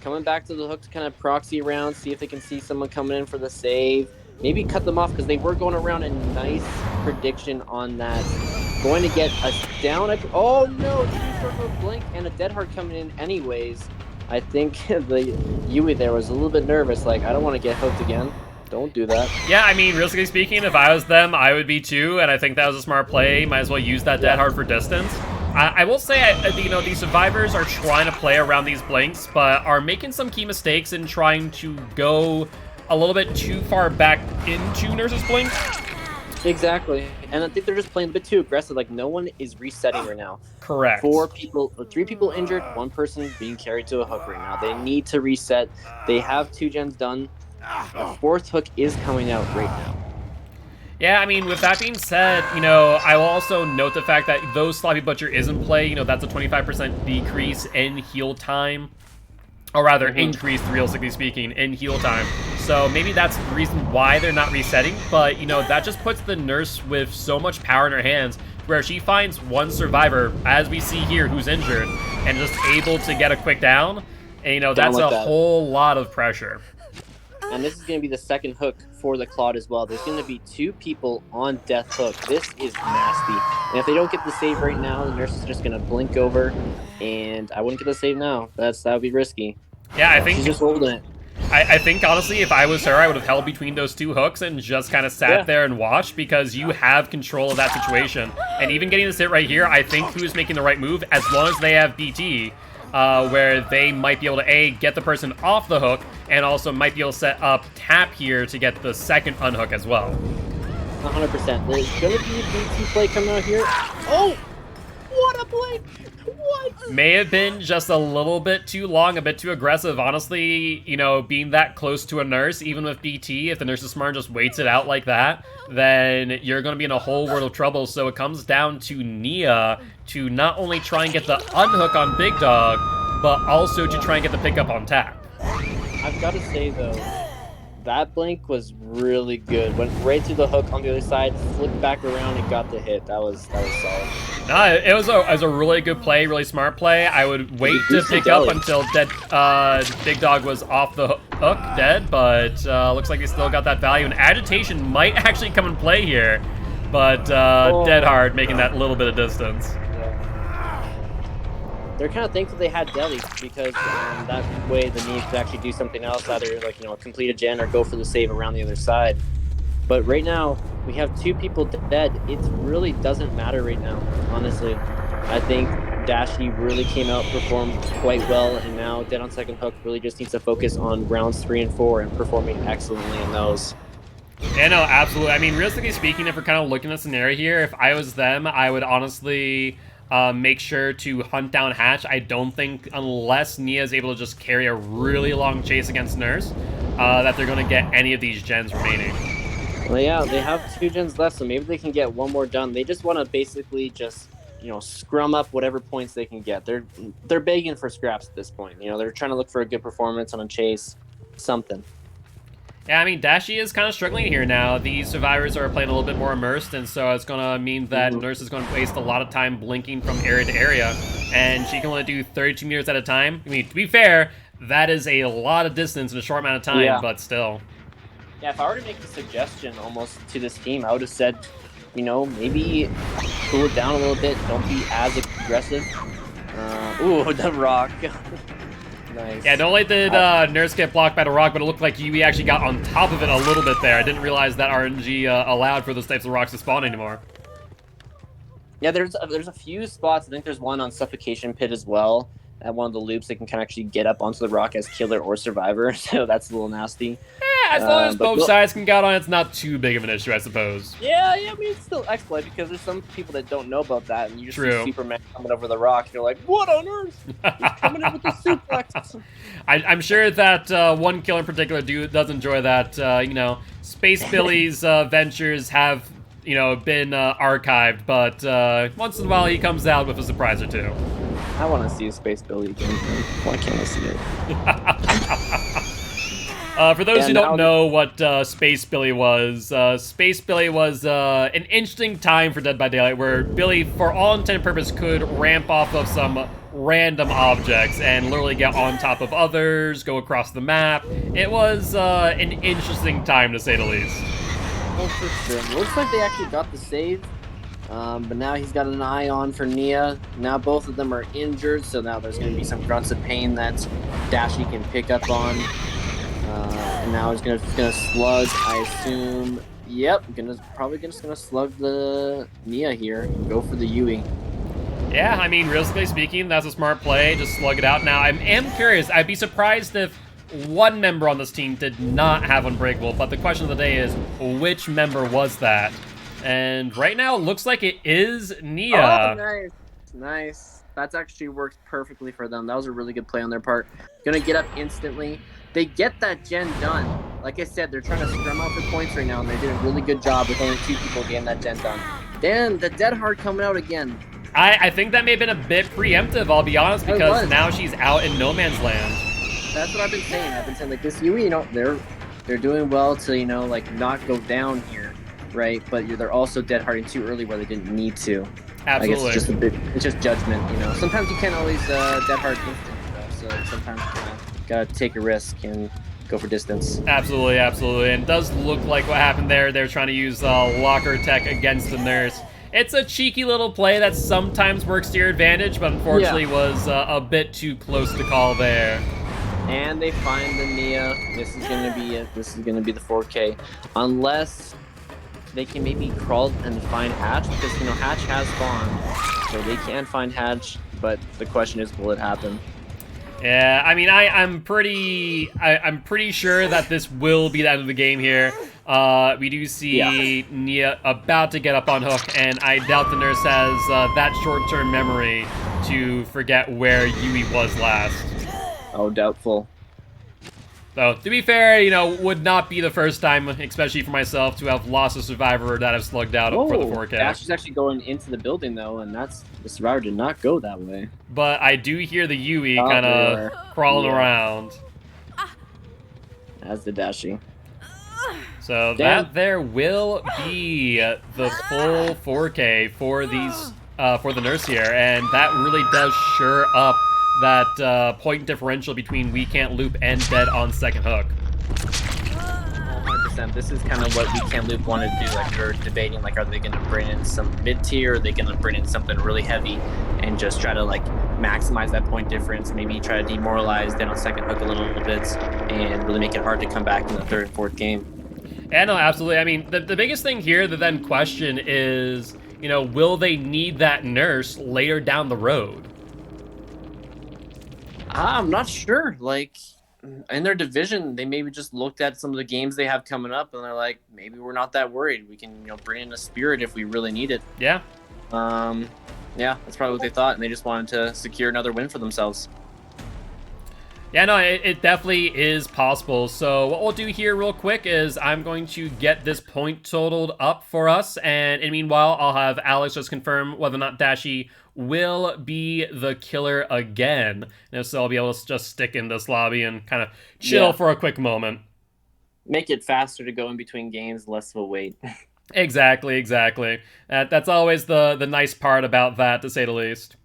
Coming back to the hook to kind of proxy around, see if they can see someone coming in for the save. Maybe cut them off because they were going around. A nice prediction on that. Going to get us down. Oh, no. Two blink and a dead heart coming in anyways. I think the Yui there was a little bit nervous, I don't want to get hooked again. Don't do that. Yeah, I mean, realistically speaking, if I was them, I would be too, and I think that was a smart play. Might as well use that dead hard for distance. I will say, these survivors are trying to play around these blinks, but are making some key mistakes in trying to go a little bit too far back into Nurse's blink. Exactly, and I think they're just playing a bit too aggressive. No one is resetting right now. Correct. 3 people injured, 1 person being carried to a hook right now. They need to reset. They have 2 gens done. A 4th hook is coming out right now. Yeah, I mean, with that being said, I will also note the fact that though Sloppy Butcher is in play, that's a 25% decrease in heal time. Or rather, increased, realistically speaking, in heal time. So maybe that's the reason why they're not resetting, but, that just puts the Nurse with so much power in her hands, where she finds one survivor, as we see here, who's injured, and just able to get a quick down, and, that's a whole lot of pressure. And this is going to be the 2nd hook for the Claude as well. There's going to be 2 people on death hook. This is nasty. And if they don't get the save right now, the Nurse is just going to blink over. And I wouldn't get the save now. That would be risky. Yeah, I think... she's just holding it. I think, honestly, if I was her, I would have held between those 2 hooks and just kind of sat there and watched, because you have control of that situation. And even getting this hit right here, I think who's making the right move, as long as they have BT, where they might be able to, A, get the person off the hook, and also might be able to set up tap here to get the 2nd unhook as well. 100%. There's going to be a BT play coming out here. Oh! What a blink! What? May have been just a little bit too long, a bit too aggressive. Honestly, being that close to a Nurse, even with BT, if the Nurse is smart and just waits it out like that, then you're going to be in a whole world of trouble. So it comes down to Nia to not only try and get the unhook on Big Dog, but also to try and get the pickup on tap. I've got to say though, that blink was really good. Went right through the hook on the other side, flipped back around, and got the hit. That was solid. No, it was a really good play, really smart play. I would wait to pick up until Big Dog was off the hook, dead, but looks like he still got that value. And agitation might actually come and play here, but Dead Hard making that little bit of distance. They're kind of thankful they had Deli because that way the Nia could actually do something else, either like complete a gen or go for the save around the other side. But right now we have 2 people dead. It really doesn't matter right now, honestly. I think Dashi really came out, performed quite well, and now Dead on Second Hook really just needs to focus on rounds 3 and 4 and performing excellently in those. Yeah, no, absolutely. I mean, realistically speaking, if we're kind of looking at the scenario here, if I was them, I would honestly make sure to hunt down Hatch. I don't think, unless Nia is able to just carry a really long chase against Nurse, that they're going to get any of these gens remaining. Well, yeah, they have 2 gens left, so maybe they can get one more done. They just want to basically just, scrum up whatever points they can get. They're begging for scraps at this point. They're trying to look for a good performance on a chase, something. Yeah, I mean, Dashi is kind of struggling here now. The survivors are playing a little bit more immersed, and so it's going to mean that Nurse is going to waste a lot of time blinking from area to area, and she can only do 32 meters at a time. I mean, to be fair, that is a lot of distance in a short amount of time, but still. Yeah, if I were to make a suggestion almost to this team, I would have said, maybe cool it down a little bit. Don't be as aggressive. Ooh, the rock. Nice. Yeah, don't let the Nurse get blocked by the rock, but it looked like Yui actually got on top of it a little bit there. I didn't realize that RNG allowed for those types of rocks to spawn anymore. Yeah, there's a few spots. I think there's one on Suffocation Pit as well. At one of the loops, they can kind of actually get up onto the rock as killer or survivor, so that's a little nasty. Yeah, as long as both sides can get on, it's not too big of an issue, I suppose. Yeah, I mean, it's still exploit because there's some people that don't know about that, and you just see Superman coming over the rock, and you're like, what on earth? He's coming in with the suplex. I'm sure that one killer in particular does enjoy that. Space Billy's ventures have, been archived, but once in a while he comes out with a surprise or two. I want to see a Space Billy again. Why can't I see it? For those who don't know what Space Billy was an interesting time for Dead by Daylight where Billy, for all intent and purpose, could ramp off of some random objects and literally get on top of others, go across the map. It was an interesting time, to say the least. Well, for sure. Looks like they actually got the save. But now he's got an eye on for Nia. Now both of them are injured, so now there's going to be some grunts of pain that Dashi can pick up on. And now he's gonna slug, I assume. Yep, probably just gonna slug the Nia here. Go for the Yui. Yeah, I mean, realistically speaking, that's a smart play. Just slug it out. Now, I am curious. I'd be surprised if one member on this team did not have Unbreakable, but the question of the day is, which member was that? And right now, it looks like it is Nia. Oh, nice. Nice. That's actually worked perfectly for them. That was a really good play on their part. Gonna get up instantly. They get that gen done. Like I said, they're trying to scrum out for points right now, and they're doing a really good job with only 2 people getting that gen done. Damn, the Dead Hard coming out again. I think that may have been a bit preemptive, I'll be honest, because now she's out in no man's land. That's what I've been saying. I've been saying, like, this Yui, they're doing well to, like, not go down here, right? But they're also Dead Harding too early where they didn't need to. Absolutely. Like, it's just judgment, Sometimes you can't always Dead Hard instantly, though, so sometimes gotta take a risk and go for distance. Absolutely, absolutely. And it does look like what happened there. They're trying to use locker tech against the Nurse. It's a cheeky little play that sometimes works to your advantage, but unfortunately was a bit too close to call there. And they find the Nia. This is gonna be it. This is gonna be the 4K, unless they can maybe crawl and find Hatch, because Hatch has spawned, so they can find Hatch. But the question is, will it happen? Yeah, I mean, I'm pretty sure that this will be the end of the game here. We do see Nia about to get up on hook, and I doubt the Nurse has that short-term memory to forget where Yui was last. Oh, doubtful. So, to be fair, would not be the first time, especially for myself, to have lost a survivor that have slugged out for the 4K. Dash is actually going into the building, though, and the survivor did not go that way. But I do hear the Yui kind of crawling around. as the Dashi. So Damn. that there will be the full 4K for these for the nurse here, and that really does sure up that point differential between We Can't Loop and Dead on Second Hook. 100%. This is kind of what We Can't Loop wanted to do. Like, we were debating, like, are they going to bring in some mid-tier, or are they going to bring in something really heavy and just try to, like, maximize that point difference, maybe try to demoralize Dead on Second Hook a little bit and really make it hard to come back in the third and fourth game. Yeah, no, absolutely. I mean, the biggest thing here, the then question is, you know, will they need that nurse later down the road? I'm not sure. Like, in their division, they maybe just looked at some of the games they have coming up, and they're like, maybe we're not that worried. We can, bring in a Spirit if we really need it. Yeah. Yeah, that's probably what they thought, and they just wanted to secure another win for themselves. Yeah, no, it definitely is possible. So what we'll do here real quick is I'm going to get this point totaled up for us, and in meanwhile, I'll have Alex just confirm whether or not Dashi will be the killer again. And so I'll be able to just stick in this lobby and kind of chill for a quick moment. Make it faster to go in between games, less of a wait. Exactly. That's always the nice part about that, to say the least.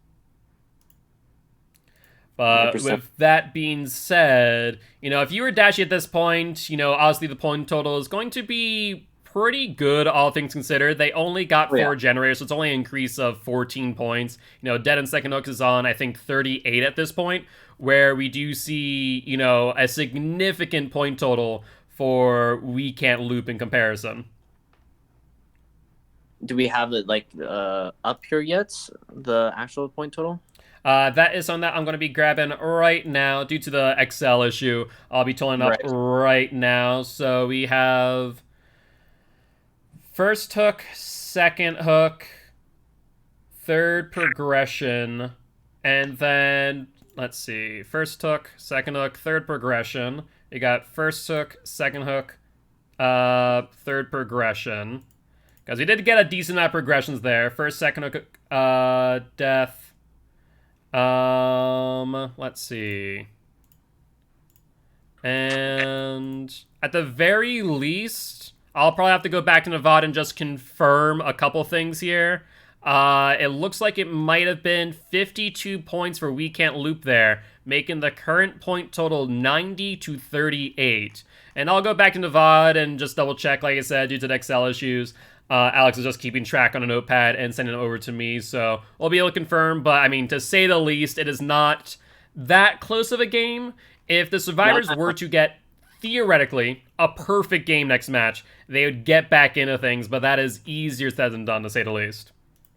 But 100%. with that being said, if you were Dashi at this point, obviously the point total is going to be pretty good, all things considered. They only got 4 generators, so it's only an increase of 14 points. Dead and Second Hook is on, I think, 38 at this point, where we do see, a significant point total for We Can't Loop in comparison. Do we have it, like, up here yet, the actual point total? That is something that I'm going to be grabbing right now due to the Excel issue. I'll be totaling up right now. So we have first hook, second hook, third progression, and then, let's see, first hook, second hook, third progression. You got first hook, second hook, third progression. Because we did get a decent amount of progressions there. First, second hook, death. Let's see. And at the very least, I'll probably have to go back to Nevada and just confirm a couple things here. It looks like it might have been 52 points for We Can't Loop there, making the current point total 90 to 38. And I'll go back to Nevada and just double check, like I said, due to the Excel issues. Alex is just keeping track on a notepad and sending it over to me, so we'll be able to confirm. But, I mean, to say the least, it is not that close of a game. If the Survivors were to get, theoretically, a perfect game next match, they would get back into things, but that is easier said than done, to say the least.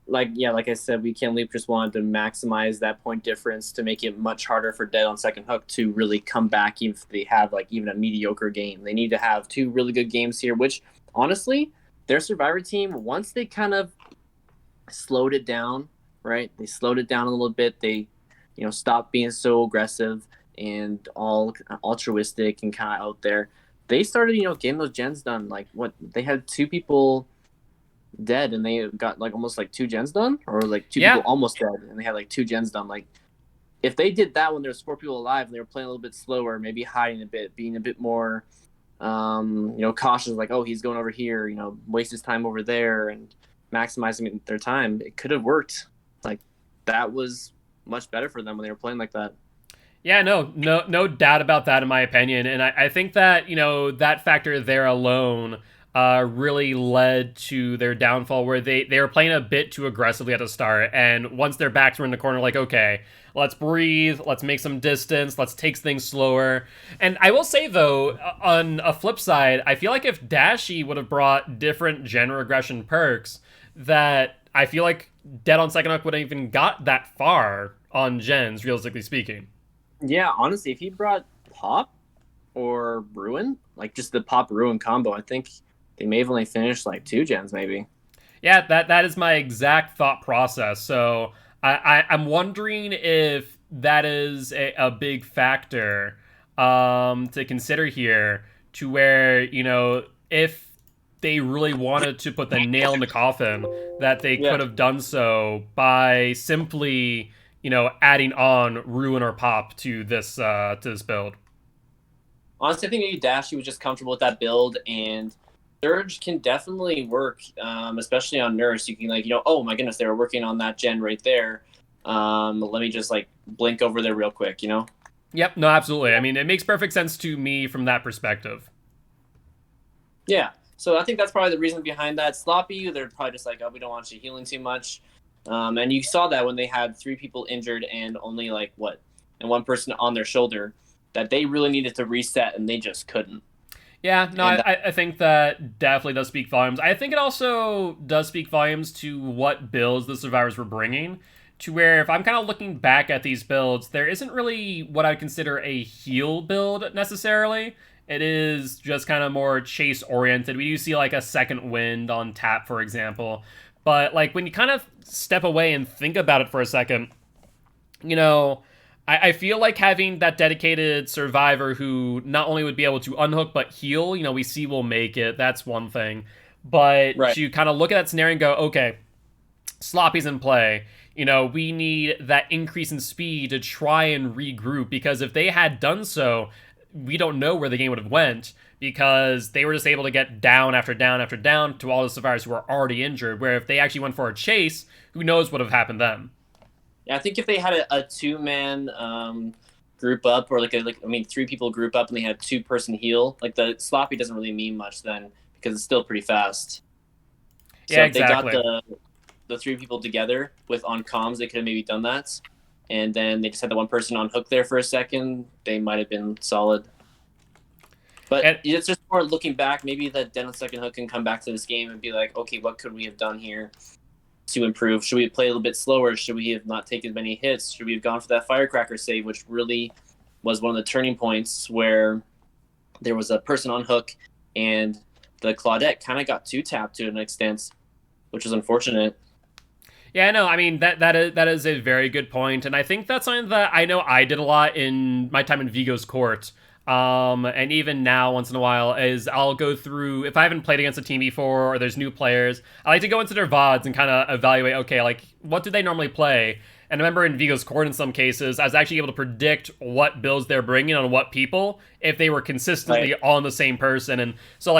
Like I said, We Can't Leap just wanted to maximize that point difference to make it much harder for Dead on Second Hook to really come back even if they have, like, even a mediocre game. They need to have 2 really good games here, which, honestly, their Survivor team, once they kind of slowed it down, right? They slowed it down a little bit. They, stopped being so aggressive and all altruistic and kind of out there. They started, getting those gens done. Like, they had 2 people dead and they got, like, almost, like, 2 gens done, or, like, 2 people almost dead and they had, like, 2 gens done. Like, if they did that when there's 4 people alive and they were playing a little bit slower, maybe hiding a bit, being a bit more cautious, like, oh, he's going over here, waste his time over there and maximizing their time, it could have worked. Like, that was much better for them when they were playing like that. Yeah, no doubt about that, in my opinion. And I think that, that factor there alone really led to their downfall, where they were playing a bit too aggressively at the start. And once their backs were in the corner, like, okay, let's breathe, let's make some distance, let's take things slower. And I will say, though, on a flip side, I feel like if Dashi would have brought different gen regression perks, that I feel like Dead on Second Hook wouldn't even got that far on gens, realistically speaking. Yeah, honestly, if he brought Pop or Ruin, like just the Pop Ruin combo, I think they may have only finished like 2 gens, maybe. Yeah, that is my exact thought process. So I'm wondering if that is a big factor to consider here, to where, if they really wanted to put the nail in the coffin, that they could have done so by simply, adding on Ruin or Pop to this build. Honestly, I think maybe Dashy was just comfortable with that build, and Surge can definitely work, especially on Nurse. You can oh my goodness, they were working on that gen right there. Let me just blink over there real quick, Yep, no, absolutely. I mean, it makes perfect sense to me from that perspective. Yeah. So I think that's probably the reason behind that. Sloppy, they're probably just oh, we don't want you healing too much. And you saw that when they had 3 people injured and only and 1 person on their shoulder, that they really needed to reset and they just couldn't. Yeah, no, I think that definitely does speak volumes. I think it also does speak volumes to what builds the survivors were bringing, to where if I'm kind of looking back at these builds, there isn't really what I'd consider a heal build necessarily. It is just kind of more chase oriented. We do see a second wind on tap, for example. But when you kind of step away and think about it for a second, I feel like having that dedicated survivor who not only would be able to unhook but heal, we see will make it. That's one thing. But right. to kind of look at that scenario and go, okay, Sloppy's in play. We need that increase in speed to try and regroup, because if they had done so, we don't know where the game would have went, because they were just able to get down after down after down to all the survivors who were already injured, where if they actually went for a chase, who knows what would have happened then. Yeah, I think if they had a 2-man group up, or 3 people group up and they had 2-person heal, the Sloppy doesn't really mean much then, because it's still pretty fast. So yeah, exactly. If they got the 3 people together on comms, they could have maybe done that. And then they just had the 1 person on hook there for a second, they might have been solid. But it's just more looking back. Maybe that Dead on Second Hook can come back to this game and be like, okay, what could we have done here to improve? Should we play a little bit slower? Should we have not taken as many hits? Should we have gone for that Firecracker save, which really was one of the turning points, where there was a person on hook and the Claudette kind of got 2-tapped to an extent, which was unfortunate. Yeah, no, I mean, that is a very good point, and I think that's something that I know I did a lot in my time in Vigo's court, and even now, once in a while, is I'll go through, if I haven't played against a team before, or there's new players, I like to go into their VODs and kind of evaluate, okay, what do they normally play? And I remember in Vigo's court, in some cases, I was actually able to predict what builds they're bringing on what people if they were consistently on the same person. And so,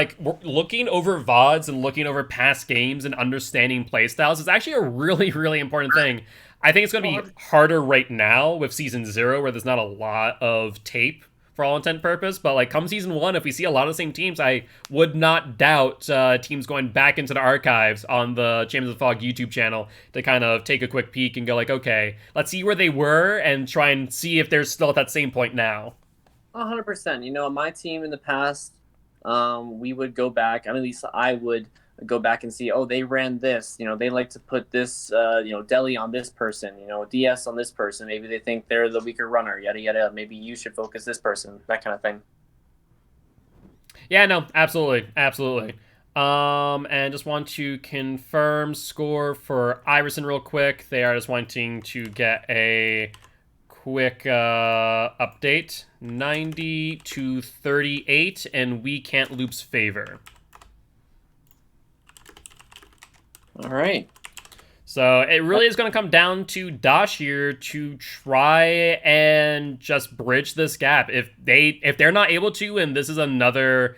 looking over VODs and looking over past games and understanding playstyles is actually a really, really important thing. I think it's going to be harder right now with Season 0, where there's not a lot of tape for all intent and purpose, but come Season 1, if we see a lot of the same teams, I would not doubt teams going back into the archives on the Champions of the Fog YouTube channel to kind of take a quick peek and go okay, let's see where they were and try and see if they're still at that same point now. 100%. My team in the past, we would go back, at least I would go back and see, they ran this, they like to put this, Deli on this person, DS on this person. Maybe they think they're the weaker runner, yada, yada. Maybe you should focus this person, that kind of thing. Yeah, no, absolutely. Absolutely. And just want to confirm score for Iverson real quick. They are just wanting to get a quick update. 90-38, and We Can't Loop's favor. All right. So it really is going to come down to DOSH here to try and just bridge this gap. If they're not able to, and this is another,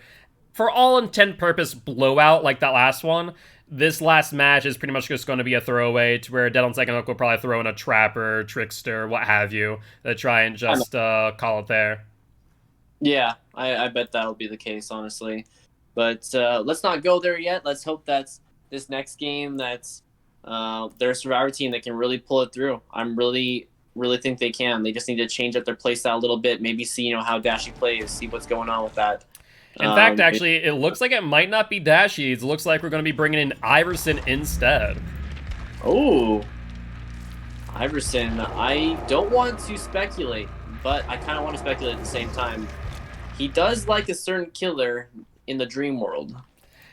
for all intent purpose, blowout like that last one, this last match is pretty much just going to be a throwaway, to where Dead on Second Hook will probably throw in a Trapper, Trickster, what have you, to try and just call it there. Yeah, I bet that'll be the case, honestly. But let's not go there yet. Let's hope that's this next game, that's their Survivor team that can really pull it through. I'm really think they can. They just need to change up their playstyle a little bit. Maybe see how Dashy plays. See what's going on with that. In fact, actually, it looks like it might not be Dashy. It looks like we're going to be bringing in Iverson instead. Oh, Iverson. I don't want to speculate, but I kind of want to speculate at the same time. He does like a certain killer in the dream world.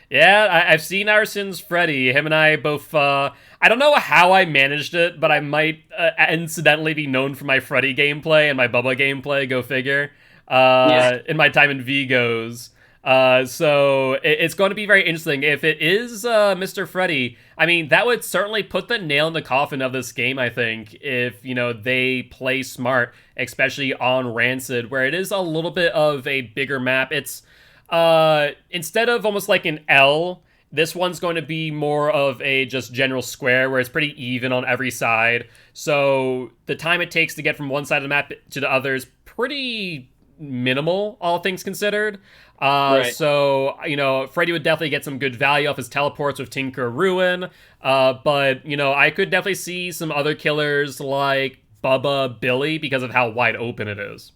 Yeah, I've seen Iverson's Freddy. Him and I both, I don't know how I managed it, but I might incidentally be known for my Freddy gameplay and my Bubba gameplay, go figure, in my time in Vigos. So it's going to be very interesting. If it is Mr. Freddy, I mean, that would certainly put the nail in the coffin of this game, I think, if, they play smart, especially on Rancid, where it is a little bit of a bigger map. It's, instead of almost like an L, this one's going to be more of a just general square where it's pretty even on every side. So the time it takes to get from one side of the map to the other is pretty minimal, all things considered. Right. So, Freddy would definitely get some good value off his teleports with Tinker Ruin. But, I could definitely see some other killers like Bubba, Billy, because of how wide open it is.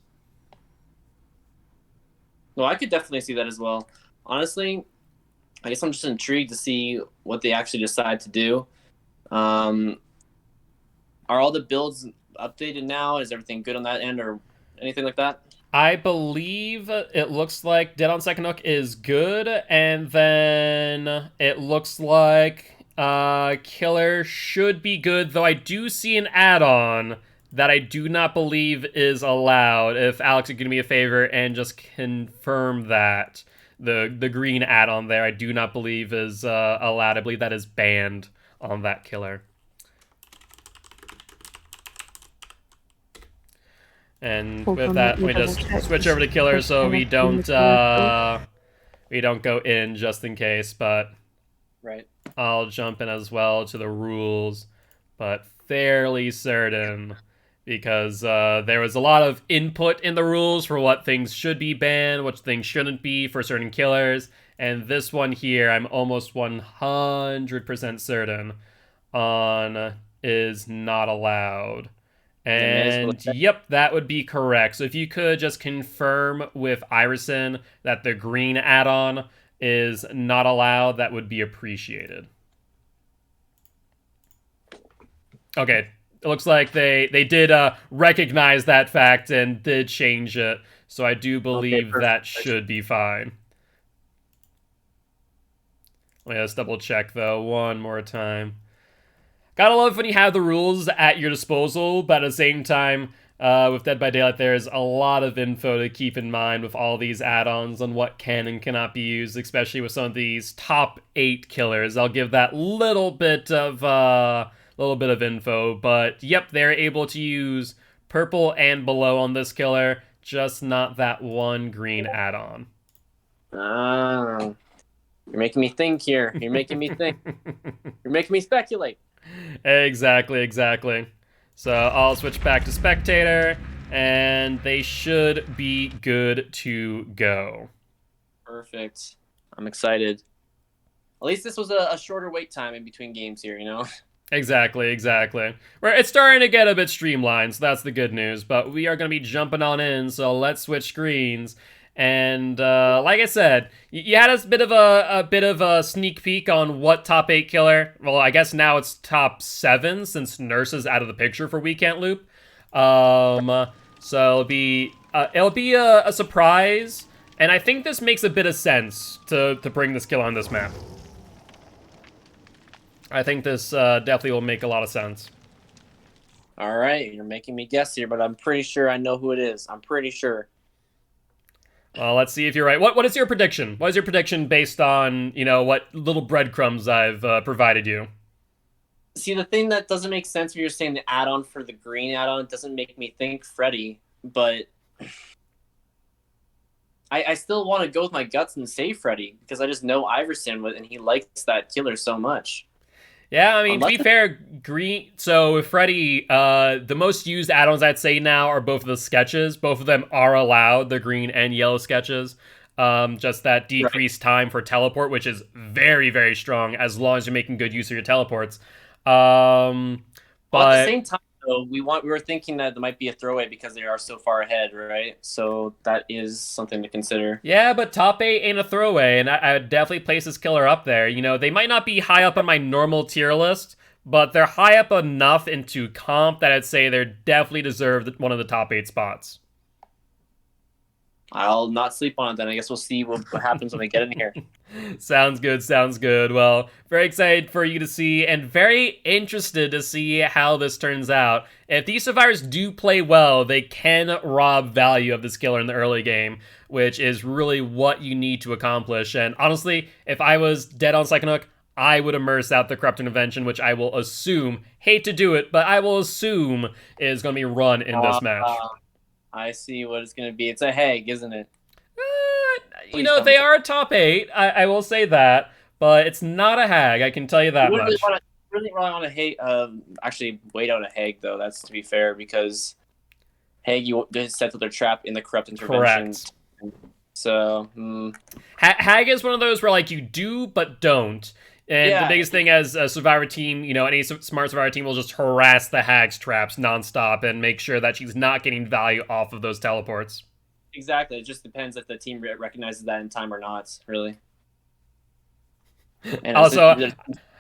No, I could definitely see that as well. Honestly, I guess I'm just intrigued to see what they actually decide to do. Are all the builds updated now? Is everything good on that end or anything like that? I believe it looks like Dead on Second Hook is good, and then it looks like Killer should be good, though I do see an add-on that I do not believe is allowed. If Alex could do me a favor and just confirm that. The green add-on there I do not believe is allowed. I believe that is banned on that killer. And with that, we just switch over to killer so we don't go in just in case, but Right. I'll jump in as well to the rules, but fairly certain because there was a lot of input in the rules for what things should be banned, what things shouldn't be for certain killers, and this one here I'm almost 100% certain on is not allowed. And yep, that would be correct. So if you could just confirm with Iverson that the green add-on is not allowed, that would be appreciated. Okay, it looks like they did recognize that fact and did change it. So I do believe that should be fine. Let's double check though one more time. Gotta love when you have the rules at your disposal, but at the same time, with Dead by Daylight, there's a lot of info to keep in mind with all these add-ons on what can and cannot be used, especially with some of these top 8 killers. I'll give that little bit of info, but yep, they're able to use purple and below on this killer, just not that one green add-on. You're making me think here. You're making me think. You're making me speculate. Exactly. So I'll switch back to spectator, and they should be good to go. Perfect. I'm excited. At least this was a shorter wait time in between games here, Exactly. Where it's starting to get a bit streamlined, so that's the good news. But we are going to be jumping on in, so let's switch screens. And like I said, you had a bit of a sneak peek on what top 8 killer. Well, I guess now it's top 7 since Nurse is out of the picture for We Can't Loop. So it'll be a surprise, and I think this makes a bit of sense to bring this killer on this map. I think this definitely will make a lot of sense. All right, you're making me guess here, but I'm pretty sure I know who it is. I'm pretty sure. Well, let's see if you're right. What is your prediction? What is your prediction based on, what little breadcrumbs I've provided you? See, the thing that doesn't make sense when you're saying the add-on for the green add-on doesn't make me think Freddy, but I still want to go with my guts and say Freddy because I just know Iverson and he likes that killer so much. Yeah, I mean, to be fair, green. So with Freddy, the most used add-ons I'd say now are both of the sketches. Both of them are allowed, the green and yellow sketches. Just that decreased time for teleport, which is very, very strong as long as you're making good use of your teleports. But at the same time, though, we were thinking that there might be a throwaway because they are so far ahead, right? So that is something to consider. Yeah, but top 8 ain't a throwaway, and I would definitely place this killer up there. They might not be high up on my normal tier list, but they're high up enough into comp that I'd say they definitely deserve one of the top 8 spots. I'll not sleep on it then. I guess we'll see what happens when we get in here. Sounds good, sounds good. Well, very excited for you to see and very interested to see how this turns out. If these survivors do play well, they can rob value of this killer in the early game, which is really what you need to accomplish. And honestly, if I was dead on second hook, I would immerse out the Corrupt Intervention, which I will assume, hate to do it, but I will assume is going to be run in this match. I see what it's going to be. It's a Hag, isn't it? They are a top 8. I will say that, but it's not a Hag. I can tell you that much. Really want to hate. Actually, wait out a Hag though. That's to be fair because Hag you set to their trap in the Corrupt Intervention. Correct. So Hag is one of those where like you do but don't. And the biggest thing as a Survivor team, any smart Survivor team will just harass the Hag's traps nonstop and make sure that she's not getting value off of those teleports. Exactly. It just depends if the team recognizes that in time or not, really. And also,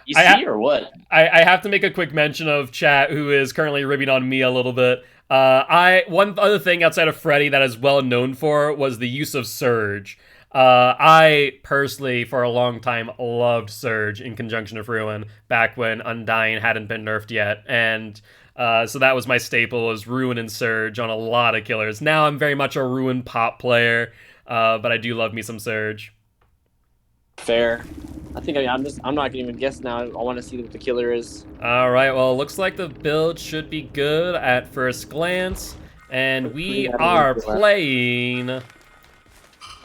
you see or what? I have to make a quick mention of chat who is currently ribbing on me a little bit. One other thing outside of Freddy that is well known for was the use of Surge. I personally, for a long time, loved Surge in conjunction with Ruin back when Undying hadn't been nerfed yet, and so that was my staple, was Ruin and Surge on a lot of killers. Now I'm very much a Ruin pop player, but I do love me some Surge. Fair. I think I'm not gonna even guess now. I want to see what the killer is. All right. Well, it looks like the build should be good at first glance, and we are playing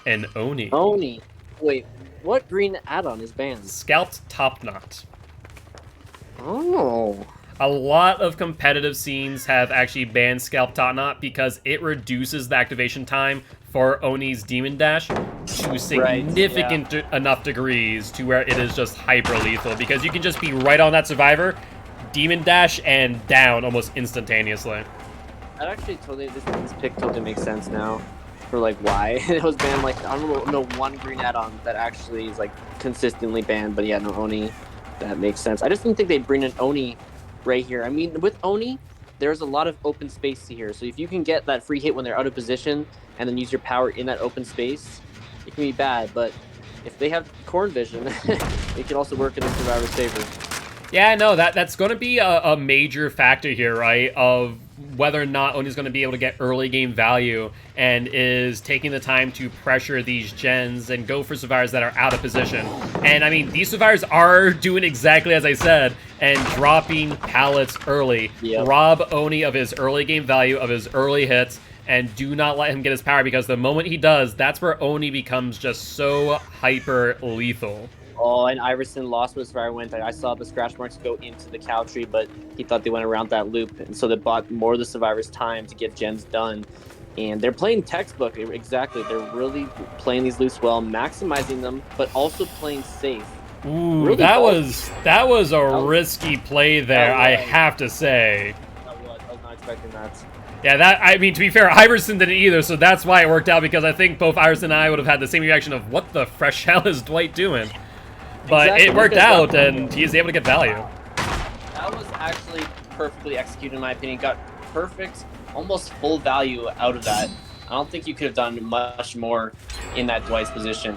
an Oni. Oni. Wait, what green add-on is banned? Scalped Top Knot. Oh. A lot of competitive scenes have actually banned Scalped Top Knot because it reduces the activation time for Oni's Demon Dash to significant enough degrees to where it is just hyper lethal, because you can just be right on that survivor, Demon Dash, and down almost instantaneously. That actually this pick totally makes sense now for like why it was banned. Like I don't know one green add-on that actually is like consistently banned, but yeah, no Oni, that makes sense. I just didn't think they'd bring an Oni right here. I mean, with Oni, there's a lot of open space here, so if you can get that free hit when they're out of position and then use your power in that open space, it can be bad. But if they have Corn Vision, it can also work in the survivor's favor. Yeah, no, that's going to be a major factor here, right? Of whether or not Oni's going to be able to get early game value and is taking the time to pressure these gens and go for survivors that are out of position. And I mean, these survivors are doing exactly as I said and dropping pallets early. Yep. Rob Oni of his early game value, of his early hits, and do not let him get his power, because the moment he does, that's where Oni becomes just so hyper lethal. Oh, and Iverson lost when the survivor went. I saw the scratch marks go into the cow tree, but he thought they went around that loop, and so they bought more of the survivors' time to get gens done. And they're playing textbook, exactly. They're really playing these loops well, maximizing them, but also playing safe. Ooh, really that was a risky play there, I have to say. I was not expecting that. Yeah, I mean, to be fair, Iverson didn't either, so that's why it worked out, because I think both Iverson and I would have had the same reaction of, what the fresh hell is Dwight doing? But exactly. It worked out, and he's able to get value. That was actually perfectly executed, in my opinion. Got perfect, almost full value out of that. I don't think you could have done much more in that Dwight's position.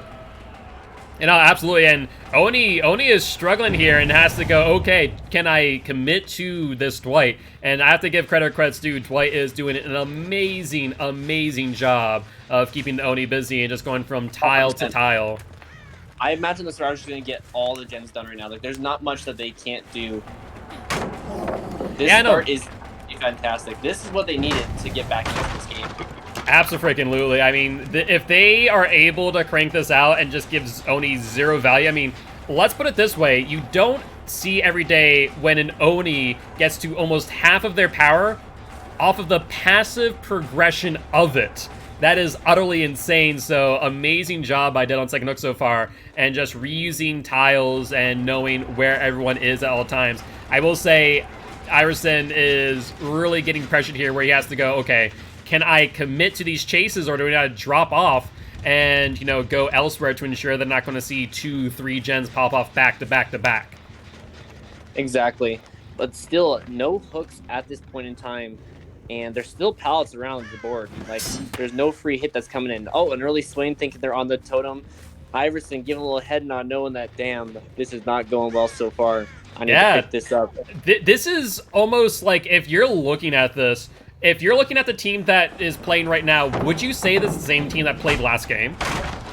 Absolutely, and Oni is struggling here and has to go, okay, can I commit to this Dwight? And I have to give credit's due. Dwight is doing an amazing, amazing job of keeping Oni busy and just going from tile to tile. I imagine the survivors are going to get all the gens done right now. Like, there's not much that they can't do. This start is fantastic. This is what they needed to get back into this game. Absolutely. I mean, if they are able to crank this out and just gives Oni zero value, I mean, let's put it this way. You don't see every day when an Oni gets to almost half of their power off of the passive progression of it. That is utterly insane, so amazing job by Dead on Second Hook so far, and just reusing tiles and knowing where everyone is at all times. I will say, Iverson is really getting pressured here where he has to go, okay, can I commit to these chases, or do we got to drop off and, go elsewhere to ensure they're not going to see 2-3 gens pop off back to back to back? Exactly. But still, no hooks at this point in time. and there's still pallets around the board. Like, there's no free hit that's coming in. Oh, an early Swain thinking they're on the totem. Iverson giving a little head nod, knowing that, damn, this is not going well so far. I need to pick this up. This is almost like, if you're looking at this, if you're looking at the team that is playing right now, would you say this is the same team that played last game?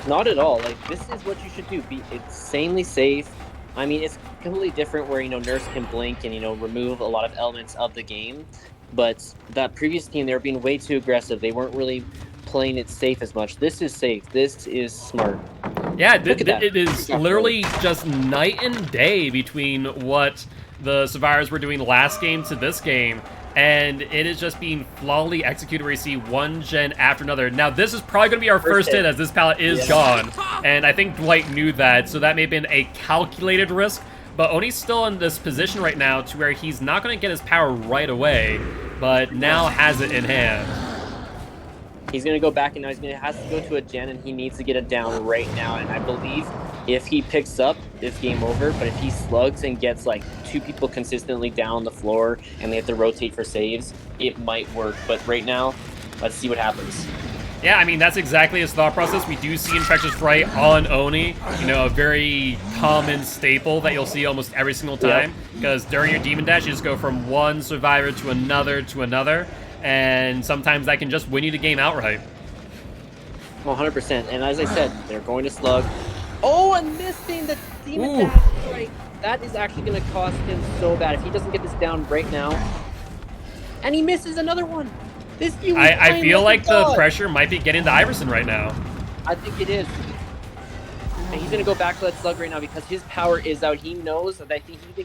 Not at all. Like, this is what you should do. Be insanely safe. I mean, it's completely different where, Nurse can blink and, remove a lot of elements of the game. But that previous team, they were being way too aggressive. They weren't really playing it safe as much. This is safe. This is smart. Yeah, it is literally just night and day between what the Survivors were doing last game to this game. And it is just being flawlessly executed where you see one gen after another. Now, this is probably going to be our first hit as this pallet is gone. And I think Dwight knew that, so that may have been a calculated risk. But Oni's still in this position right now to where he's not going to get his power right away, but now has it in hand. He's going to go back, and now he has to go to a gen, and he needs to get it down right now. And I believe if he picks up, it's game over. But if he slugs and gets, like, 2 people consistently down the floor, and they have to rotate for saves, it might work. But right now, let's see what happens. Yeah, I mean, that's exactly his thought process. We do see Infectious Fright on Oni, a very common staple that you'll see almost every single time. Because during your Demon Dash, you just go from one survivor to another, and sometimes that can just win you the game outright. 100%. And as I said, they're going to slug. Oh, and missing the Demon Dash strike. That is actually going to cost him so bad if he doesn't get this down right now. And he misses another one. I feel like the pressure might be getting to Iverson right now. I think it is. And he's going to go back to that slug right now because his power is out. He knows that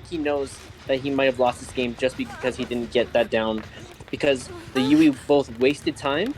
he knows that he might have lost this game just because he didn't get that down. Because the Yui both wasted time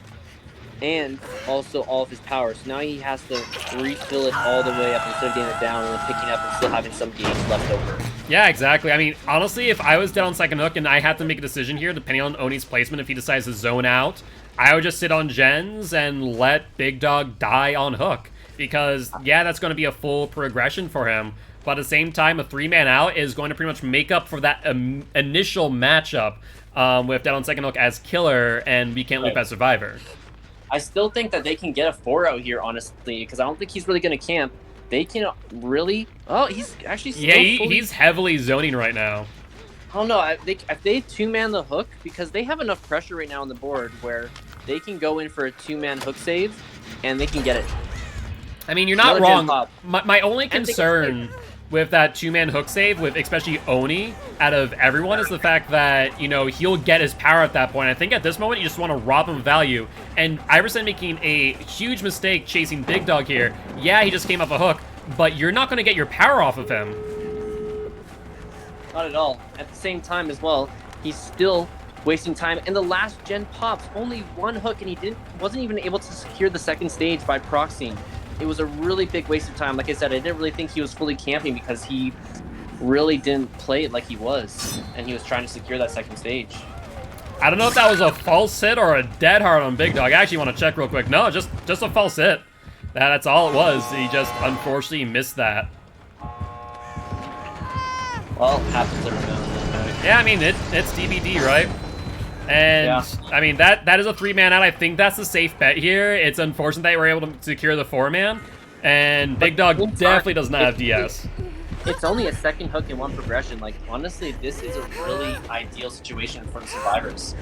and also all of his power. So now he has to refill it all the way up instead of getting it down and then picking up and still having some gauge left over. Yeah, exactly. I mean, honestly, if I was down on second hook and I had to make a decision here, depending on Oni's placement, if he decides to zone out, I would just sit on gens and let Big Dog die on hook. Because, yeah, that's going to be a full progression for him. But at the same time, a 3-man out is going to pretty much make up for that initial matchup with down on second hook as killer and we can't loop as survivor. I still think that they can get a 4 out here, honestly, because I don't think he's really going to camp. They can really... Oh, he's actually still he's heavily zoning right now. I don't know. If they 2-man the hook, because they have enough pressure right now on the board where they can go in for a 2-man hook save, and they can get it. I mean, you're not wrong. My only concern with that 2-man hook save, with especially Oni, out of everyone, is the fact that, he'll get his power at that point. I think at this moment, you just want to rob him of value. And Iverson making a huge mistake chasing Big Dog here. Yeah, he just came off a hook, but you're not going to get your power off of him. Not at all. At the same time as well, he's still wasting time. And the last gen pops, only 1 hook, and he wasn't even able to secure the second stage by proxying. It was a really big waste of time. Like I said, I didn't really think he was fully camping because he really didn't play it like he was. And he was trying to secure that second stage. I don't know if that was a false hit or a dead hard on Big Dog. I actually want to check real quick. No, just a false hit. That's all it was. He just unfortunately missed that. Well, it happens every now and then. Yeah, I mean, it's DBD, right? And, yeah. I mean, that is a 3-man out. I think that's the safe bet here. It's unfortunate that we're able to secure the 4-man. And Big Dog definitely does not have DS. It's only a second hook in 1 progression. Like, honestly, this is a really ideal situation for the survivors.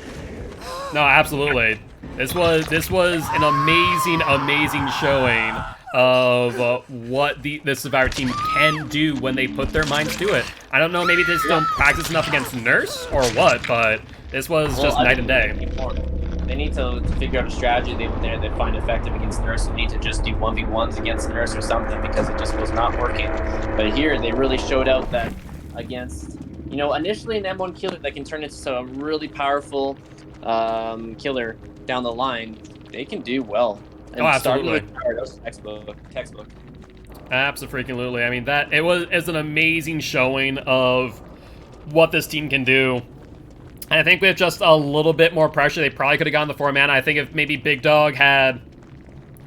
No, absolutely. This was an amazing showing of what the Survivor team can do when they put their minds to it. I don't know, maybe they just don't practice enough against Nurse or what, but this was just night and day. They need to figure out a strategy they find effective against Nurse. They need to just do 1v1s against Nurse or something because it just was not working. But here, they really showed out that against, initially an M1 killer that can turn into a really powerful killer down the line, they can do well. And absolutely. Textbook. Absolutely. I mean, it's an amazing showing of what this team can do. And I think with just a little bit more pressure, they probably could have gotten the 4-man. I think if maybe Big Dog had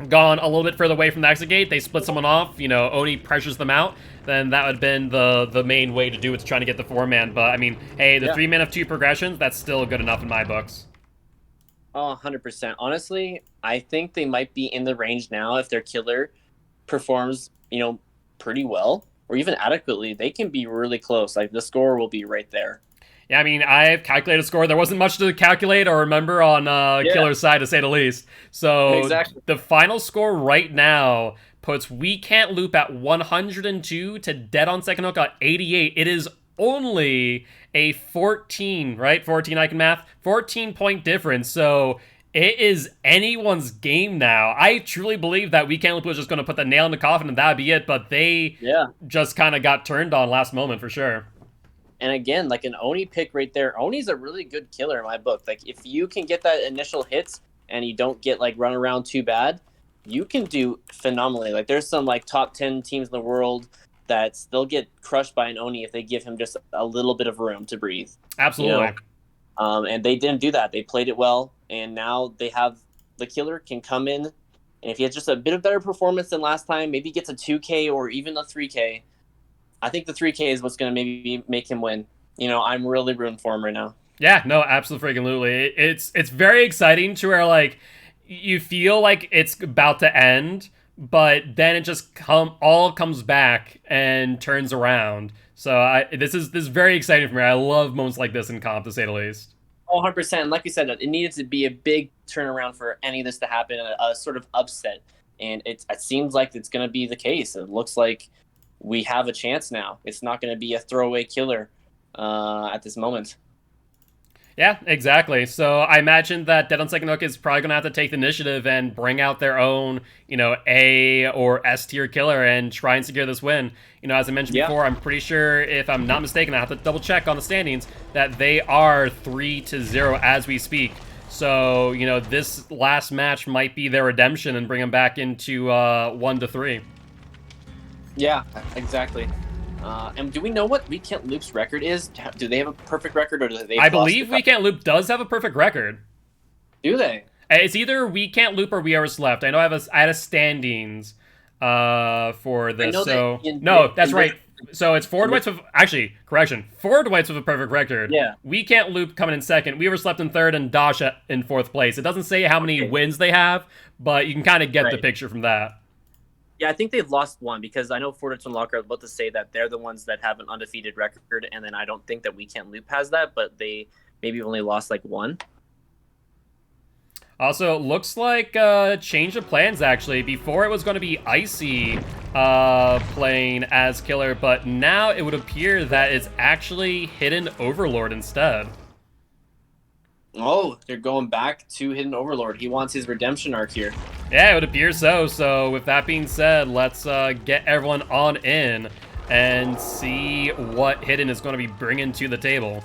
gone a little bit further away from the exit gate, they split someone off, Oni pressures them out, then that would have been the main way to do it, to trying to get the 4-man. But, I mean, hey, the 3-man of 2 progressions, that's still good enough in my books. Oh, 100%. Honestly, I think they might be in the range now. If their killer performs, pretty well or even adequately, they can be really close. Like the score will be right there. Yeah, I mean, I've calculated a score. There wasn't much to calculate or remember on Yeah, Killer's side, to say the least. So exactly. the final score right now puts We Can't Loop at 102 to Dead on Second Hook at 88. It is only a 14, right? 14, I can math. 14-point difference. So it is anyone's game now. I truly believe that We Can't Loop was just going to put the nail in the coffin and that'd be it, but they Yeah. just kind of got turned on last moment for sure. And again, like an Oni pick right there. Oni's a really good killer in my book. Like if you can get that initial hits and you don't get like run around too bad, you can do phenomenally. Like there's some like top 10 teams in the world that they'll get crushed by an Oni if they give him just a little bit of room to breathe. Absolutely. And they didn't do that. They played it well, and now they have the killer can come in, and if he has just a bit of better performance than last time, maybe gets a 2K or even a 3K. I think the 3K is what's going to maybe make him win. I'm really rooting for him right now. Yeah, no, absolutely. It's very exciting to where like you feel like it's about to end, but then it just all comes back and turns around. So this is very exciting for me. I love moments like this in comp, to say the least. Oh, 100%. Like you said, it needed to be a big turnaround for any of this to happen, a sort of upset. And it seems like it's going to be the case. It looks like we have a chance now. It's not going to be a throwaway killer at this moment. Yeah, exactly. So I imagine that Dead on Second Hook is probably going to have to take the initiative and bring out their own, A or S tier killer and try and secure this win. As I mentioned before, I'm pretty sure, if I'm not mistaken, I have to double check on the standings, that they are 3-0 as we speak. So, this last match might be their redemption and bring them back into 1-3. Yeah, exactly. And do we know what We Can't Loop's record is? Do they have a perfect record, or do they? I believe We Can't Loop does have a perfect record. Do they? It's either We Can't Loop or We Are Left. I know I had a standings for this. So no, that's right. So it's Forward Whites with Forward Whites with a perfect record. Yeah. We Can't Loop coming in second. We Were Slept in third, and DOSH in fourth place. It doesn't say how many wins they have, but you can kind of get the picture from that. Yeah, I think they've lost one, because I know Fortitude and Locker are about to say that they're the ones that have an undefeated record, and then I don't think that We Can't Loop has that, but they maybe only lost like one. Also, looks like change of plans, actually. Before it was going to be Icy playing as killer, but now it would appear that it's actually Hidden Overlord instead. Oh, they're going back to Hidden Overlord. He wants his redemption arc here. Yeah, it would appear so. So with that being said, let's get everyone on in and see what Hidden is going to be bringing to the table.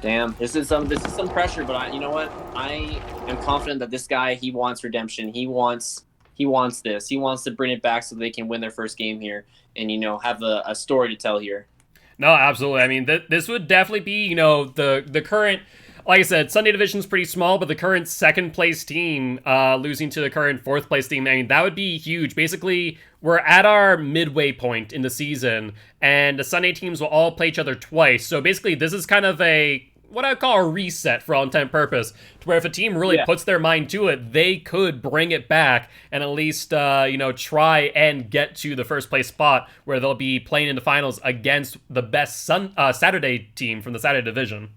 Damn, this is some pressure, but you know what? I am confident that this guy, he wants redemption. He wants this. He wants to bring it back so they can win their first game here and have a story to tell here. No, absolutely. I mean, this would definitely be, the current, like I said, Sunday Division's pretty small, but the current second place team losing to the current fourth place team, I mean, that would be huge. Basically, we're at our midway point in the season, and the Sunday teams will all play each other twice. So basically, this is kind of what I would call a reset for all intent and purpose, to where if a team really puts their mind to it, they could bring it back and at least, try and get to the first place spot where they'll be playing in the finals against the best Saturday team from the Saturday division.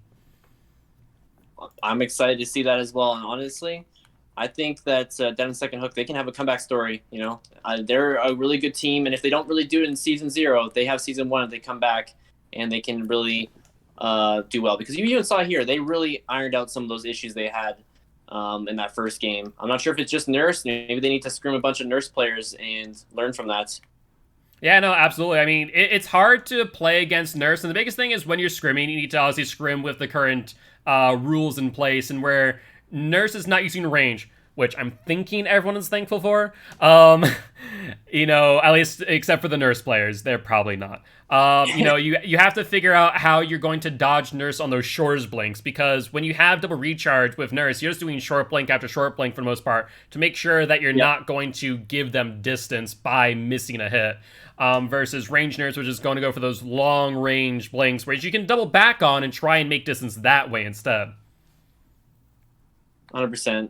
I'm excited to see that as well. And honestly, I think that Dead on Second Hook, they can have a comeback story. They're a really good team. And if they don't really do it in season 0, they have season 1 and they come back and they can really do well, because you even saw here they really ironed out some of those issues they had in that first game. I'm not sure if it's just Nurse. Maybe they need to scrim a bunch of Nurse players and learn from that. Yeah, no, absolutely. I mean, it's hard to play against Nurse, and the biggest thing is when you're scrimming, you need to obviously scrim with the current rules in place, and where Nurse is not using range, which I'm thinking everyone is thankful for. At least except for the Nurse players, they're probably not. You have to figure out how you're going to dodge Nurse on those shores blinks, because when you have double recharge with Nurse, you're just doing short blink after short blink for the most part to make sure that you're not going to give them distance by missing a hit. Versus range Nurse, which is going to go for those long range blinks, which you can double back on and try and make distance that way instead. 100%.